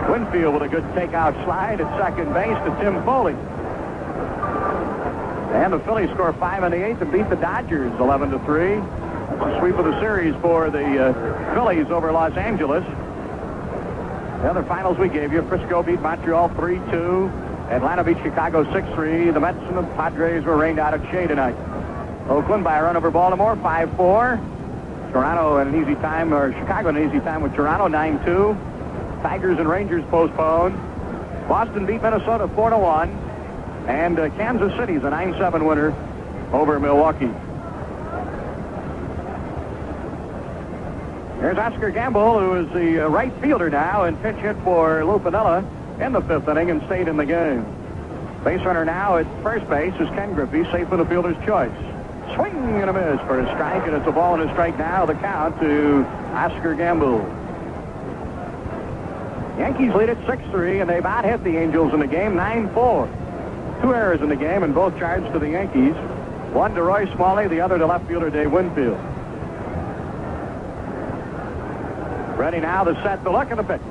Winfield with a good takeout slide at second base to Tim Foley. And the Phillies score 5 in the 8th and beat the Dodgers 11-3. A sweep of the series for the Phillies over Los Angeles. The other finals we gave you: Frisco beat Montreal 3-2. Atlanta beat Chicago 6-3. The Mets and the Padres were rained out at Shea tonight. Oakland by a run over Baltimore 5-4. Toronto had an easy time, or Chicago had an easy time with Toronto 9-2. Tigers and Rangers postponed. Boston beat Minnesota 4-1. And Kansas City's a 9-7 winner over Milwaukee. Here's Oscar Gamble, who is the right fielder now, and pinch hit for Lou Piniella in the 5th inning and stayed in the game. Base runner now at first base is Ken Griffey, safe for the fielder's choice. Swing and a miss for a strike, and it's a ball and a strike now, the count to Oscar Gamble. Yankees lead at 6-3, and they've out-hit the Angels in the game 9-4. 2 errors in the game, and both charged to the Yankees. One to Roy Smalley, the other to left fielder Dave Winfield. Ready now, the set, the look, and the pitch.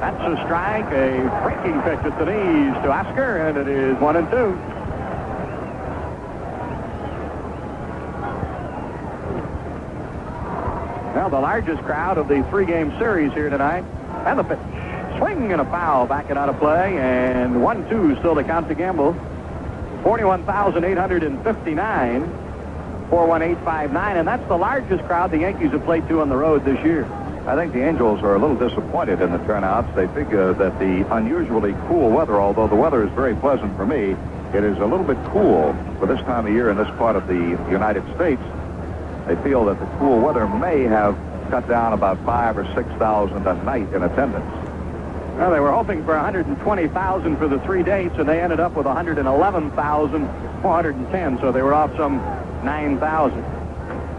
That's a strike, a breaking pitch at the knees to Oscar, and it is 1-2. Well, the largest crowd of the 3-game series here tonight. And the pitch. Swing and a foul, backing out of play, and 1-2 still to count to Gamble. 41,859, 41859, and that's the largest crowd the Yankees have played to on the road this year. I think the Angels are a little disappointed in the turnouts. They figure that the unusually cool weather, although the weather is very pleasant for me, it is a little bit cool for this time of year in this part of the United States. They feel that the cool weather may have cut down about 5,000 or 6,000 a night in attendance. Well, they were hoping for 120,000 for the 3 dates, and they ended up with 111,410, so they were off some 9,000.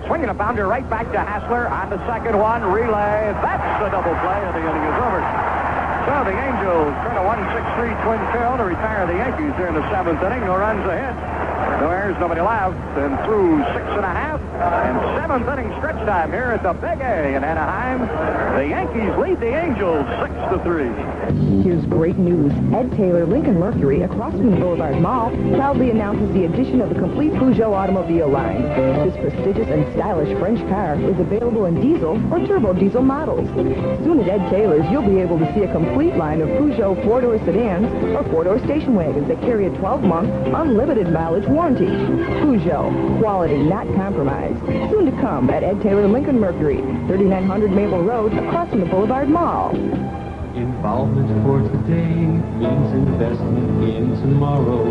Swinging a bounder right back to Hassler on the second one. Relay. That's the double play, and the inning is over. So the Angels turn a 1-6-3 twin kill to retire the Yankees here in the 7th inning. No runs ahead. No errors, nobody left, and through 6.5 and 7th inning stretch time here at the Big A in Anaheim. The Yankees lead the Angels 6-3. Here's great news. Ed Taylor Lincoln Mercury across from the Boulevard Mall proudly announces the addition of the complete Peugeot automobile line. This prestigious and stylish French car is available in diesel or turbo diesel models. Soon at Ed Taylor's, you'll be able to see a complete line of Peugeot 4-door sedans or 4-door station wagons that carry a 12-month unlimited mileage warranty. Peugeot, quality not compromised. Soon to come at Ed Taylor Lincoln Mercury, 3900 Maple Road, across from the Boulevard Mall. Involvement for today means investment in tomorrow.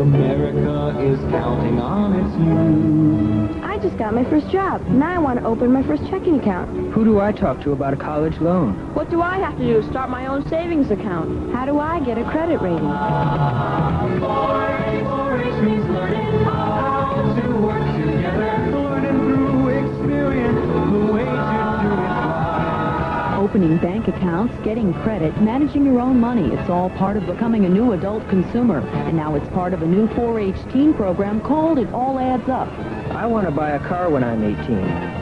America is counting on its youth. I just got my first job. Now I want to open my first checking account. Who do I talk to about a college loan? What do I have to do to start my own savings account? How do I get a credit rating? 4H means learning how to work together, learning through experience the way to do it right. Opening bank accounts, getting credit, managing your own money. It's all part of becoming a new adult consumer. And now it's part of a new 4-H teen program called It All Adds Up. I want to buy a car when I'm 18.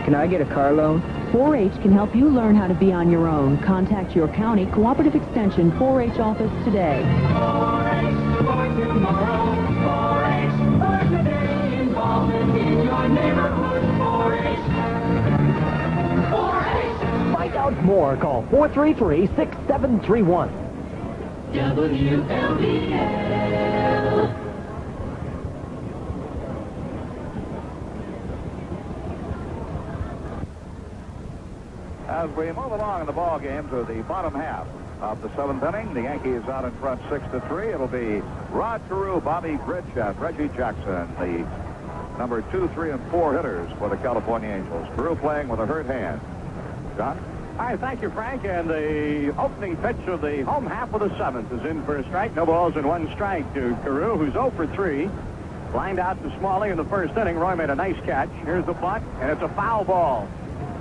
Can I get a car loan? 4-H can help you learn how to be on your own. Contact your county Cooperative Extension 4-H office today. 4H for tomorrow. 4H for today. Involvement in your neighborhood. 4H. 4H. Find out more. Call 433-6731. WLBL. As we move along in the ball game to the bottom half of the 7th inning, the Yankees out in front 6-3. It'll be Rod Carew, Bobby Grich, and Reggie Jackson, the number 2, 3, and 4 hitters for the California Angels. Carew playing with a hurt hand. John? All right, thank you, Frank. And the opening pitch of the home half of the seventh is in for a strike. No balls and one strike to Carew, who's 0 for 3. Lined out to Smalley in the first inning. Roy made a nice catch. Here's the bunt, and it's a foul ball.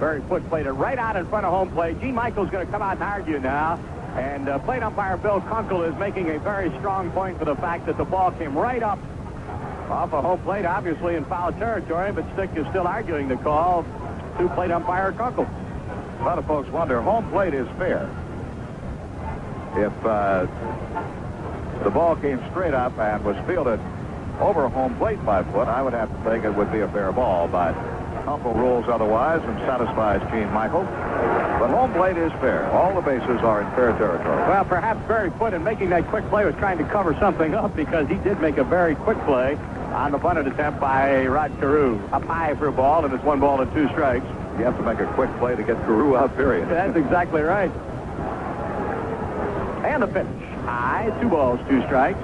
Barry Foote played it right out in front of home plate. Gene Michael's going to come out and argue now. And plate umpire Bill Kunkel is making a very strong point for the fact that the ball came right up off of home plate, obviously in foul territory, but Stick is still arguing the call to plate umpire Kunkel. A lot of folks wonder, home plate is fair. If the ball came straight up and was fielded over home plate by Foote, I would have to think it would be a fair ball, but Kunkel rules otherwise and satisfies Gene Michael. But home plate is fair. All the bases are in fair territory. Well, perhaps Barry Foote, in making that quick play, was trying to cover something up, because he did make a very quick play on the bunted attempt by Rod Carew. Up high for a ball, and it's 1 ball and 2 strikes. You have to make a quick play to get Carew out, period. That's exactly right. And the pitch. High, 2 balls, 2 strikes.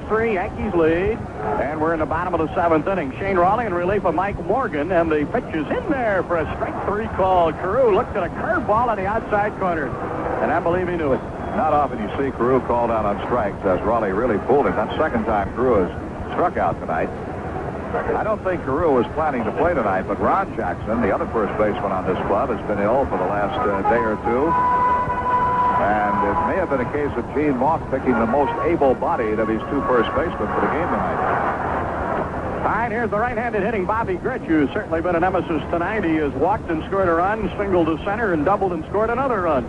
6-3, Yankees lead. And we're in the bottom of the 7th inning. Shane Raleigh in relief of Mike Morgan, and the pitch is in there for a strike 3 call. Carew looked at a curveball on the outside corner, and I believe he knew it. Not often you see Carew called out on strikes, as Raleigh really fooled him. That's the second time Carew has struck out tonight. I don't think Carew was planning to play tonight, but Ron Jackson, the other first baseman on this club, has been ill for the last day or two. And it may have been a case of Gene Mauch picking the most able-bodied of his 2 first basemen for the game tonight. All right, here's the right-handed hitting Bobby Grich, who's certainly been a nemesis tonight. He has walked and scored a run, singled to center, and doubled and scored another run.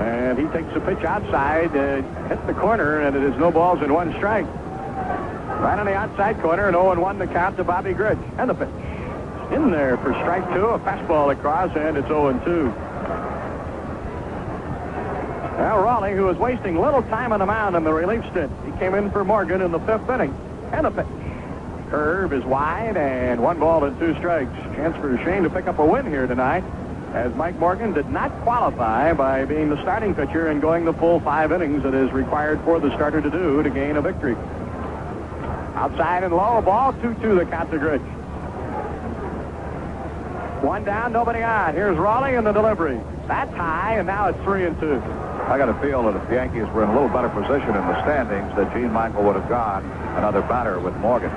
And he takes the pitch outside, hits the corner, and it is no balls and 1 strike. Right on the outside corner, and 0-1 to count to Bobby Grich. And the pitch in there for strike 2, a fastball across, and it's 0-2. Now Raleigh, who was wasting little time on the mound in the relief stint, he came in for Morgan in the 5th inning. And the pitch. Curve is wide, and 1 ball and 2 strikes. Chance for Shane to pick up a win here tonight, as Mike Morgan did not qualify by being the starting pitcher and going the full 5 innings that is required for the starter to do to gain a victory. Outside and low, a ball, 2-2 the count to Grich. 1 down, nobody on. Here's Raleigh in the delivery. That's high, and now it's 3-2. I got a feel that if the Yankees were in a little better position in the standings, that Gene Michael would have gone another batter with Morgan.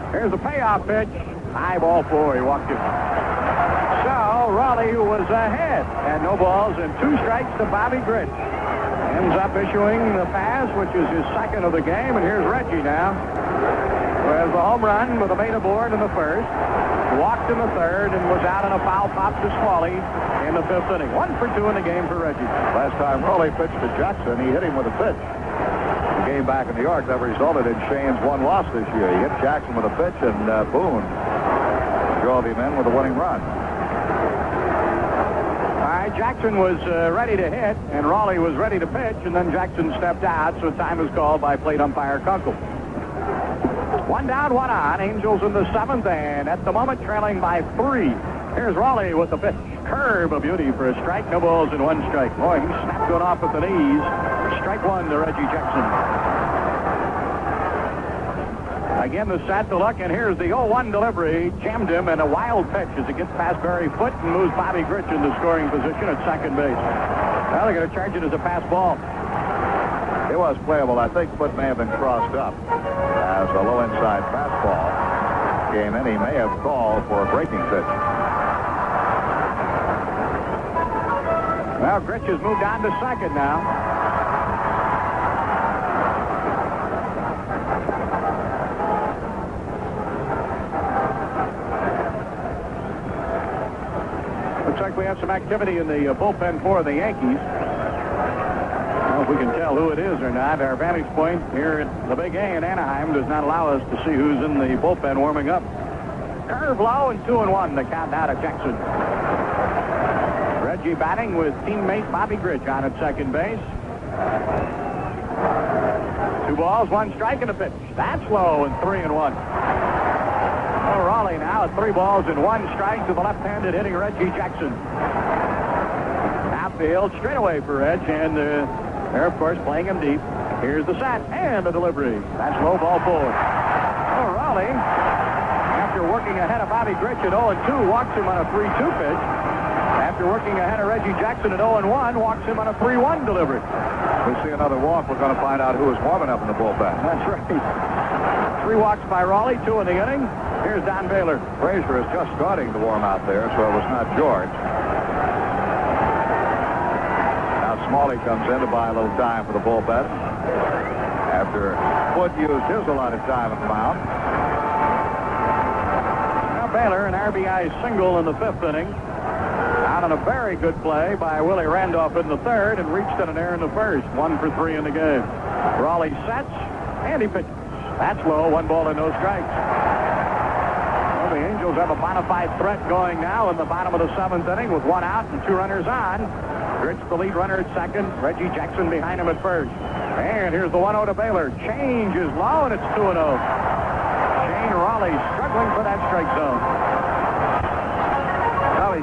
Here's the payoff pitch. High ball 4. He walked it. So Raleigh, who was ahead, and no balls and 2 strikes to Bobby Grich, ends up issuing the pass, which is his 2nd of the game. And here's Reggie now, who has the home run with a bait aboard in the 1st, walked in the 3rd, and was out on a foul pop to Smalley in the 5th inning. 1 for 2 in the game for Reggie. Last time Raleigh pitched to Jackson, he hit him with a pitch. The game back in New York that resulted in Shane's 1 loss this year. He hit Jackson with a pitch, and Boone drove him in with a winning run. All right, Jackson was ready to hit, and Raleigh was ready to pitch, and then Jackson stepped out, so time was called by plate umpire Kunkel. 1 down, 1 on. Angels in the 7th, and at the moment trailing by 3. Here's Raleigh with the pitch. Curve, a beauty for a strike. No balls and 1 strike. Boy, he snapped one off at the knees. Strike 1 to Reggie Jackson. Again, the set to look, and here's the 0-1 delivery. Jammed him, and a wild pitch as it gets past Barry Foote and moves Bobby Grich into scoring position at second base. Well, they're going to charge it as a pass ball. It was playable. I think Foote may have been crossed up as a low inside fastball came in. He may have called for a breaking pitch. Well, Grich has moved on to second now. Looks like we have some activity in the bullpen for the Yankees. I don't know if we can tell who it is or not. Our vantage point here at the Big A in Anaheim does not allow us to see who's in the bullpen warming up. Curve low, and 2-1 to count now to Jackson. Reggie batting with teammate Bobby Grich on at second base. 2 balls, 1 strike, and a pitch. That's low, and 3-1. Oh, Raleigh now at 3 balls and 1 strike to the left-handed hitting Reggie Jackson. Outfield straight away for Reg, and they're, of course, playing him deep. Here's the set and the delivery. That's low, ball 4. Oh, Raleigh, after working ahead of Bobby Grich at 0-2, walks him on a 3-2 pitch. After working ahead of Reggie Jackson at 0-1, walks him on a 3-1 delivery. We see another walk. We're going to find out who is warming up in the bullpen. That's right. 3 walks by Raleigh, 2 in the inning. Here's Don Baylor. Frazier is just starting to warm out there, so it was not George. Now Smalley comes in to buy a little time for the bullpen after Wood used his allotted time at the mound. Now Baylor, an RBI single in the 5th inning. Out on a very good play by Willie Randolph in the 3rd and reached an error in the 1st. 1 for 3 in the game. Raleigh sets and he pitches. That's low. 1 ball and no strikes. Well, the Angels have a bona fide threat going now in the bottom of the 7th inning with 1 out and 2 runners on. Grit's the lead runner at 2nd. Reggie Jackson behind him at 1st. And here's the 1-0 to Baylor. Change is low and it's 2-0. Shane Raleigh struggling for that strike zone.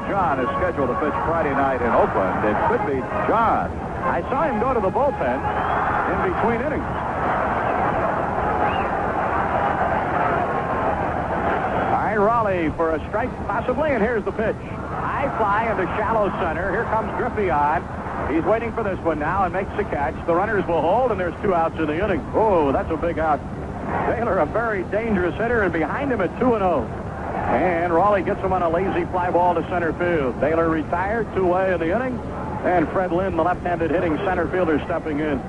John is scheduled to pitch Friday night in Oakland. It could be John. I saw him go to the bullpen in between innings. All right, Raleigh for a strike possibly, and here's the pitch. High fly into shallow center. Here comes Griffey on. He's waiting for this one now and makes the catch. The runners will hold, and there's 2 outs in the inning. Oh, that's a big out. Baylor, a very dangerous hitter, and behind him at 2-0. And Raleigh gets him on a lazy fly ball to center field. Baylor retired, 2-away in the inning. And Fred Lynn, the left-handed hitting center fielder, stepping in.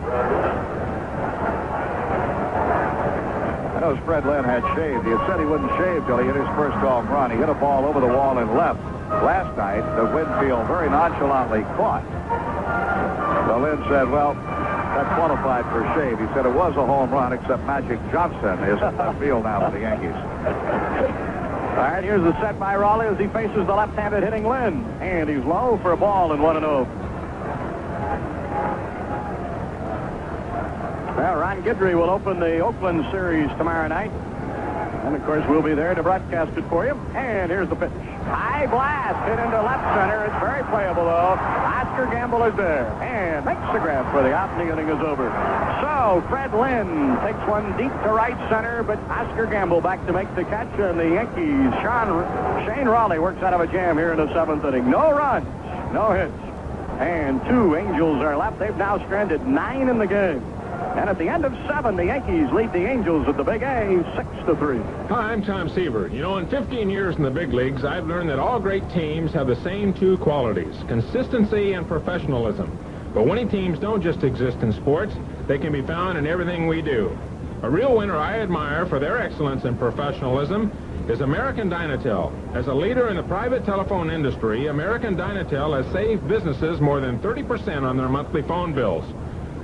I know Fred Lynn had shaved. He had said he wouldn't shave till he hit his first home run. He hit a ball over the wall and left. Last night, the Winfield very nonchalantly caught. So Lynn said, well, that qualified for a shave. He said it was a home run, except Magic Johnson is in the field now for the Yankees. All right, here's the set by Raleigh as he faces the left-handed hitting Lynn. And he's low for a ball and 1-0. Well, Ron Guidry will open the Oakland series tomorrow night. And, of course, we'll be there to broadcast it for you. And here's the pitch. High blast hit into left center. It's very playable, though. Oscar Gamble is there and makes the grab for the out, and the inning is over. So Fred Lynn takes one deep to right center, but Oscar Gamble back to make the catch, and the Yankees, Shane Raleigh works out of a jam here in the 7th inning. No runs, no hits, and 2 Angels are left. They've now stranded 9 in the game. And at the end of 7, the Yankees lead the Angels at the Big A 6-3. Hi, I'm Tom Seaver. You know, in 15 years in the big leagues, I've learned that all great teams have the same 2 qualities, consistency and professionalism. But winning teams don't just exist in sports. They can be found in everything we do. A real winner I admire for their excellence and professionalism is American Dynatel. As a leader in the private telephone industry, American Dynatel has saved businesses more than 30% on their monthly phone bills.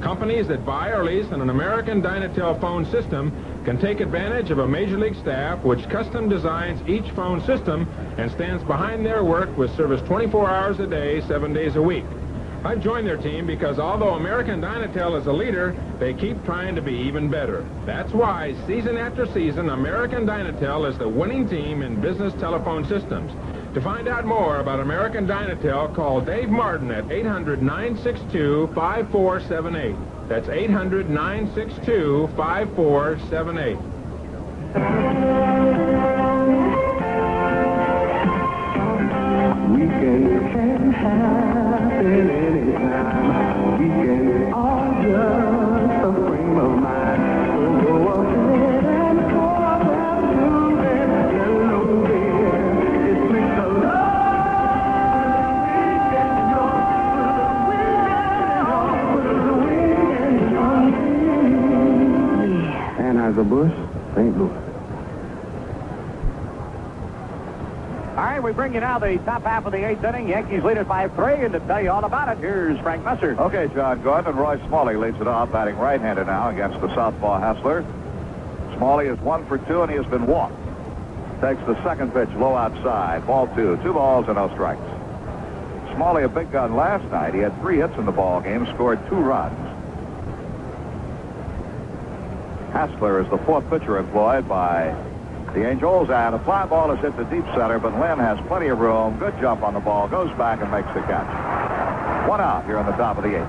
Companies that buy or lease an American Dynatel phone system can take advantage of a Major League staff which custom designs each phone system and stands behind their work with service 24 hours a day, 7 days a week. I've joined their team because although American Dynatel is a leader, they keep trying to be even better. That's why, season after season, American Dynatel is the winning team in business telephone systems. To find out more about American Dynatel, call Dave Martin at 800-962-5478. That's 800-962-5478. Weekends can happen anytime. Weekends are just a frame of mind. So go ahead and pour that soothing yellow beer. It makes a Anheuser-Busch, St. Louis. All right, we bring you now the top half of the 8th inning. Yankees lead it by 3, and to tell you all about it, here's Frank Messer. Okay, John Gordon, and Roy Smalley leads it off, batting right-handed now against the southpaw Hassler. Smalley is 1 for 2, and he has been walked. Takes the second pitch low outside, ball 2. 2 balls and no strikes. Smalley a big gun last night. He had 3 hits in the ball game, scored 2 runs. Hassler is the 4th pitcher employed by the Angels, and a fly ball is hit to deep center, but Lynn has plenty of room. Good jump on the ball, goes back and makes the catch. 1 out here in the top of the 8th.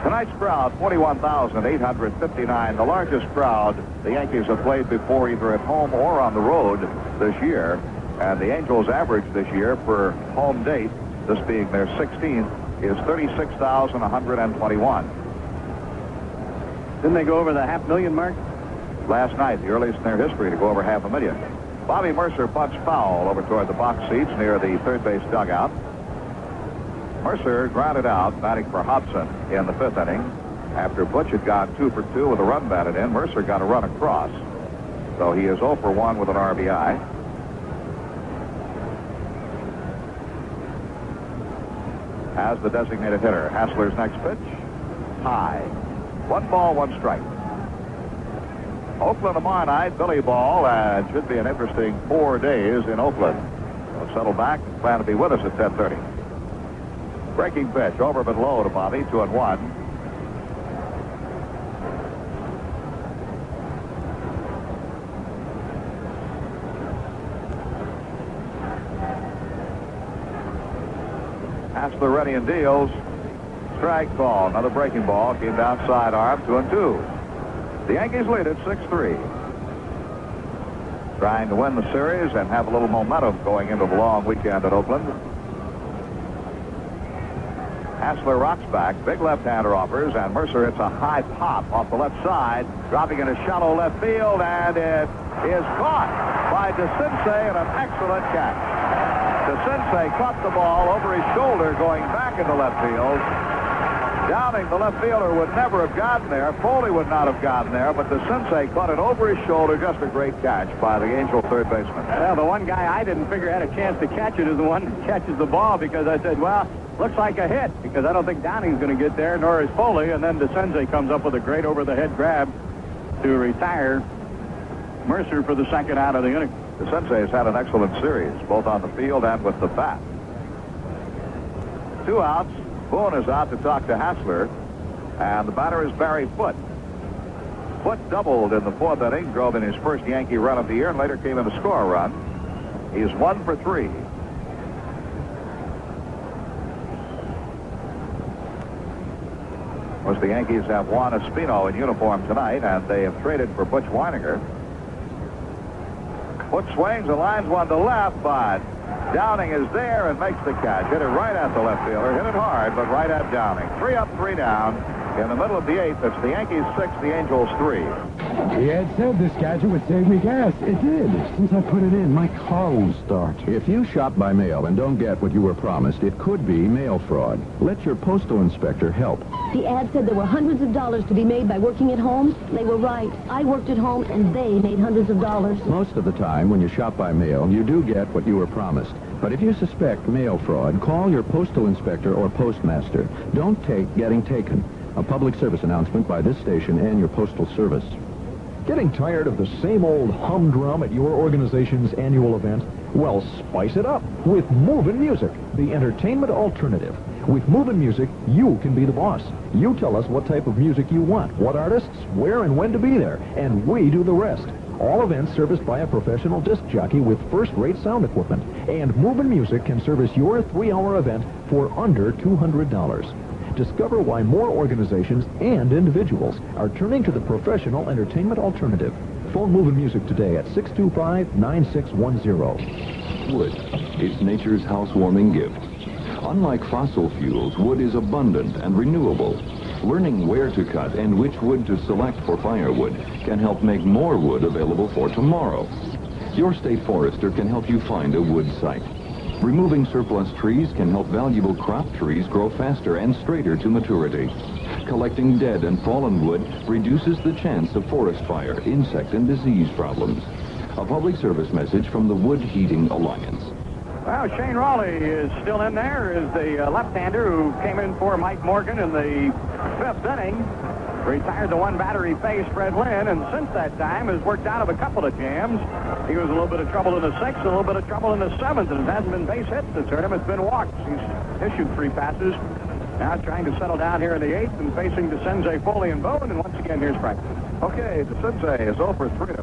Tonight's crowd, 41,859, the largest crowd the Yankees have played before, either at home or on the road this year. And the Angels' average this year per home date this being their 16th, is 36,121. Didn't they go over the $500,000 mark? Last night, the earliest in their history to go over $500,000. Bobby Mercer punts foul over toward the box seats near the third base dugout. Mercer grounded out, batting for Hobson in the 5th inning. After Butch had gone 2 for 2 with a run batted in, Mercer got a run across. So he is 0 for 1 with an RBI. As the designated hitter, Hassler's next pitch, high. 1 ball, 1 strike. Oakland tomorrow night, Billy Ball, and should be an interesting 4 days in Oakland. They'll settle back and plan to be with us at 10:30. Breaking pitch, over but low to Bobby, 2-1. Hassler ready and deals. Strike ball, another breaking ball, came down sidearm, 2-2. The Yankees lead at 6-3. Trying to win the series and have a little momentum going into the long weekend at Oakland. Hassler rocks back, big left-hander offers, and Mercer hits a high pop off the left side, dropping into shallow left field, and it is caught by DeCinces in an excellent catch. DeCinces caught the ball over his shoulder going back into left field. Downing, the left fielder, would never have gotten there. Foley would not have gotten there, but DeCinces caught it over his shoulder. Just a great catch by the Angel third baseman. Well, the one guy I didn't figure had a chance to catch it is the one that catches the ball, because I said, well, looks like a hit, because I don't think Downing's going to get there, nor is Foley. And then DeCinces comes up with a great over-the-head grab to retire Mercer for the second out of the inning. DeCinces has had an excellent series, both on the field and with the bat. 2 outs. Boone is out to talk to Hassler, and the batter is Barry Foote. Foote doubled in the 4th inning, drove in his first Yankee run of the year, and later came in to score a run. He's 1 for 3. Of course, the Yankees have Juan Espino in uniform tonight, and they have traded for Butch Weininger. Foote swings and lines one to left, but Downing is there and makes the catch. Hit it right at the left fielder. Hit it hard, but right at Downing. 3 up, 3 down. In the middle of the 8th, it's the Yankees 6, the Angels 3. He had said this gadget would save me gas. It did. Since I put it in, my car won't start. If you shop by mail and don't get what you were promised, it could be mail fraud. Let your postal inspector help. The ad said there were hundreds of dollars to be made by working at home. They were right. I worked at home, and they made hundreds of dollars. Most of the time, when you shop by mail, you do get what you were promised. But if you suspect mail fraud, call your postal inspector or postmaster. Don't take getting taken. A public service announcement by this station and your postal service. Getting tired of the same old humdrum at your organization's annual event? Well, spice it up with Movin' Music, the entertainment alternative. With Movin' Music, you can be the boss. You tell us what type of music you want, what artists, where and when to be there, and we do the rest. All events serviced by a professional disc jockey with first-rate sound equipment. And Movin' Music can service your 3-hour event for under $200. Discover why more organizations and individuals are turning to the professional entertainment alternative. Phone Movin' Music today at 625-9610. Wood. It's nature's housewarming gift. Unlike fossil fuels, wood is abundant and renewable. Learning where to cut and which wood to select for firewood can help make more wood available for tomorrow. Your state forester can help you find a wood site. Removing surplus trees can help valuable crop trees grow faster and straighter to maturity. Collecting dead and fallen wood reduces the chance of forest fire, insect, and disease problems. A public service message from the Wood Heating Alliance. Well, Shane Raleigh is still in there, is the left-hander who came in for Mike Morgan in the 5th inning. Retired the one batter he faced, Fred Lynn, and since that time has worked out of a couple of jams. He was a little bit of trouble in the 6th, a little bit of trouble in the 7th, and it hasn't been base hits that's hurt him. It's been walks. He's issued 3 passes. Now trying to settle down here in the 8th and facing DeCinces, Foley, and Bone. And once again, here's Frank. Okay, DeCinces is 0 for 3.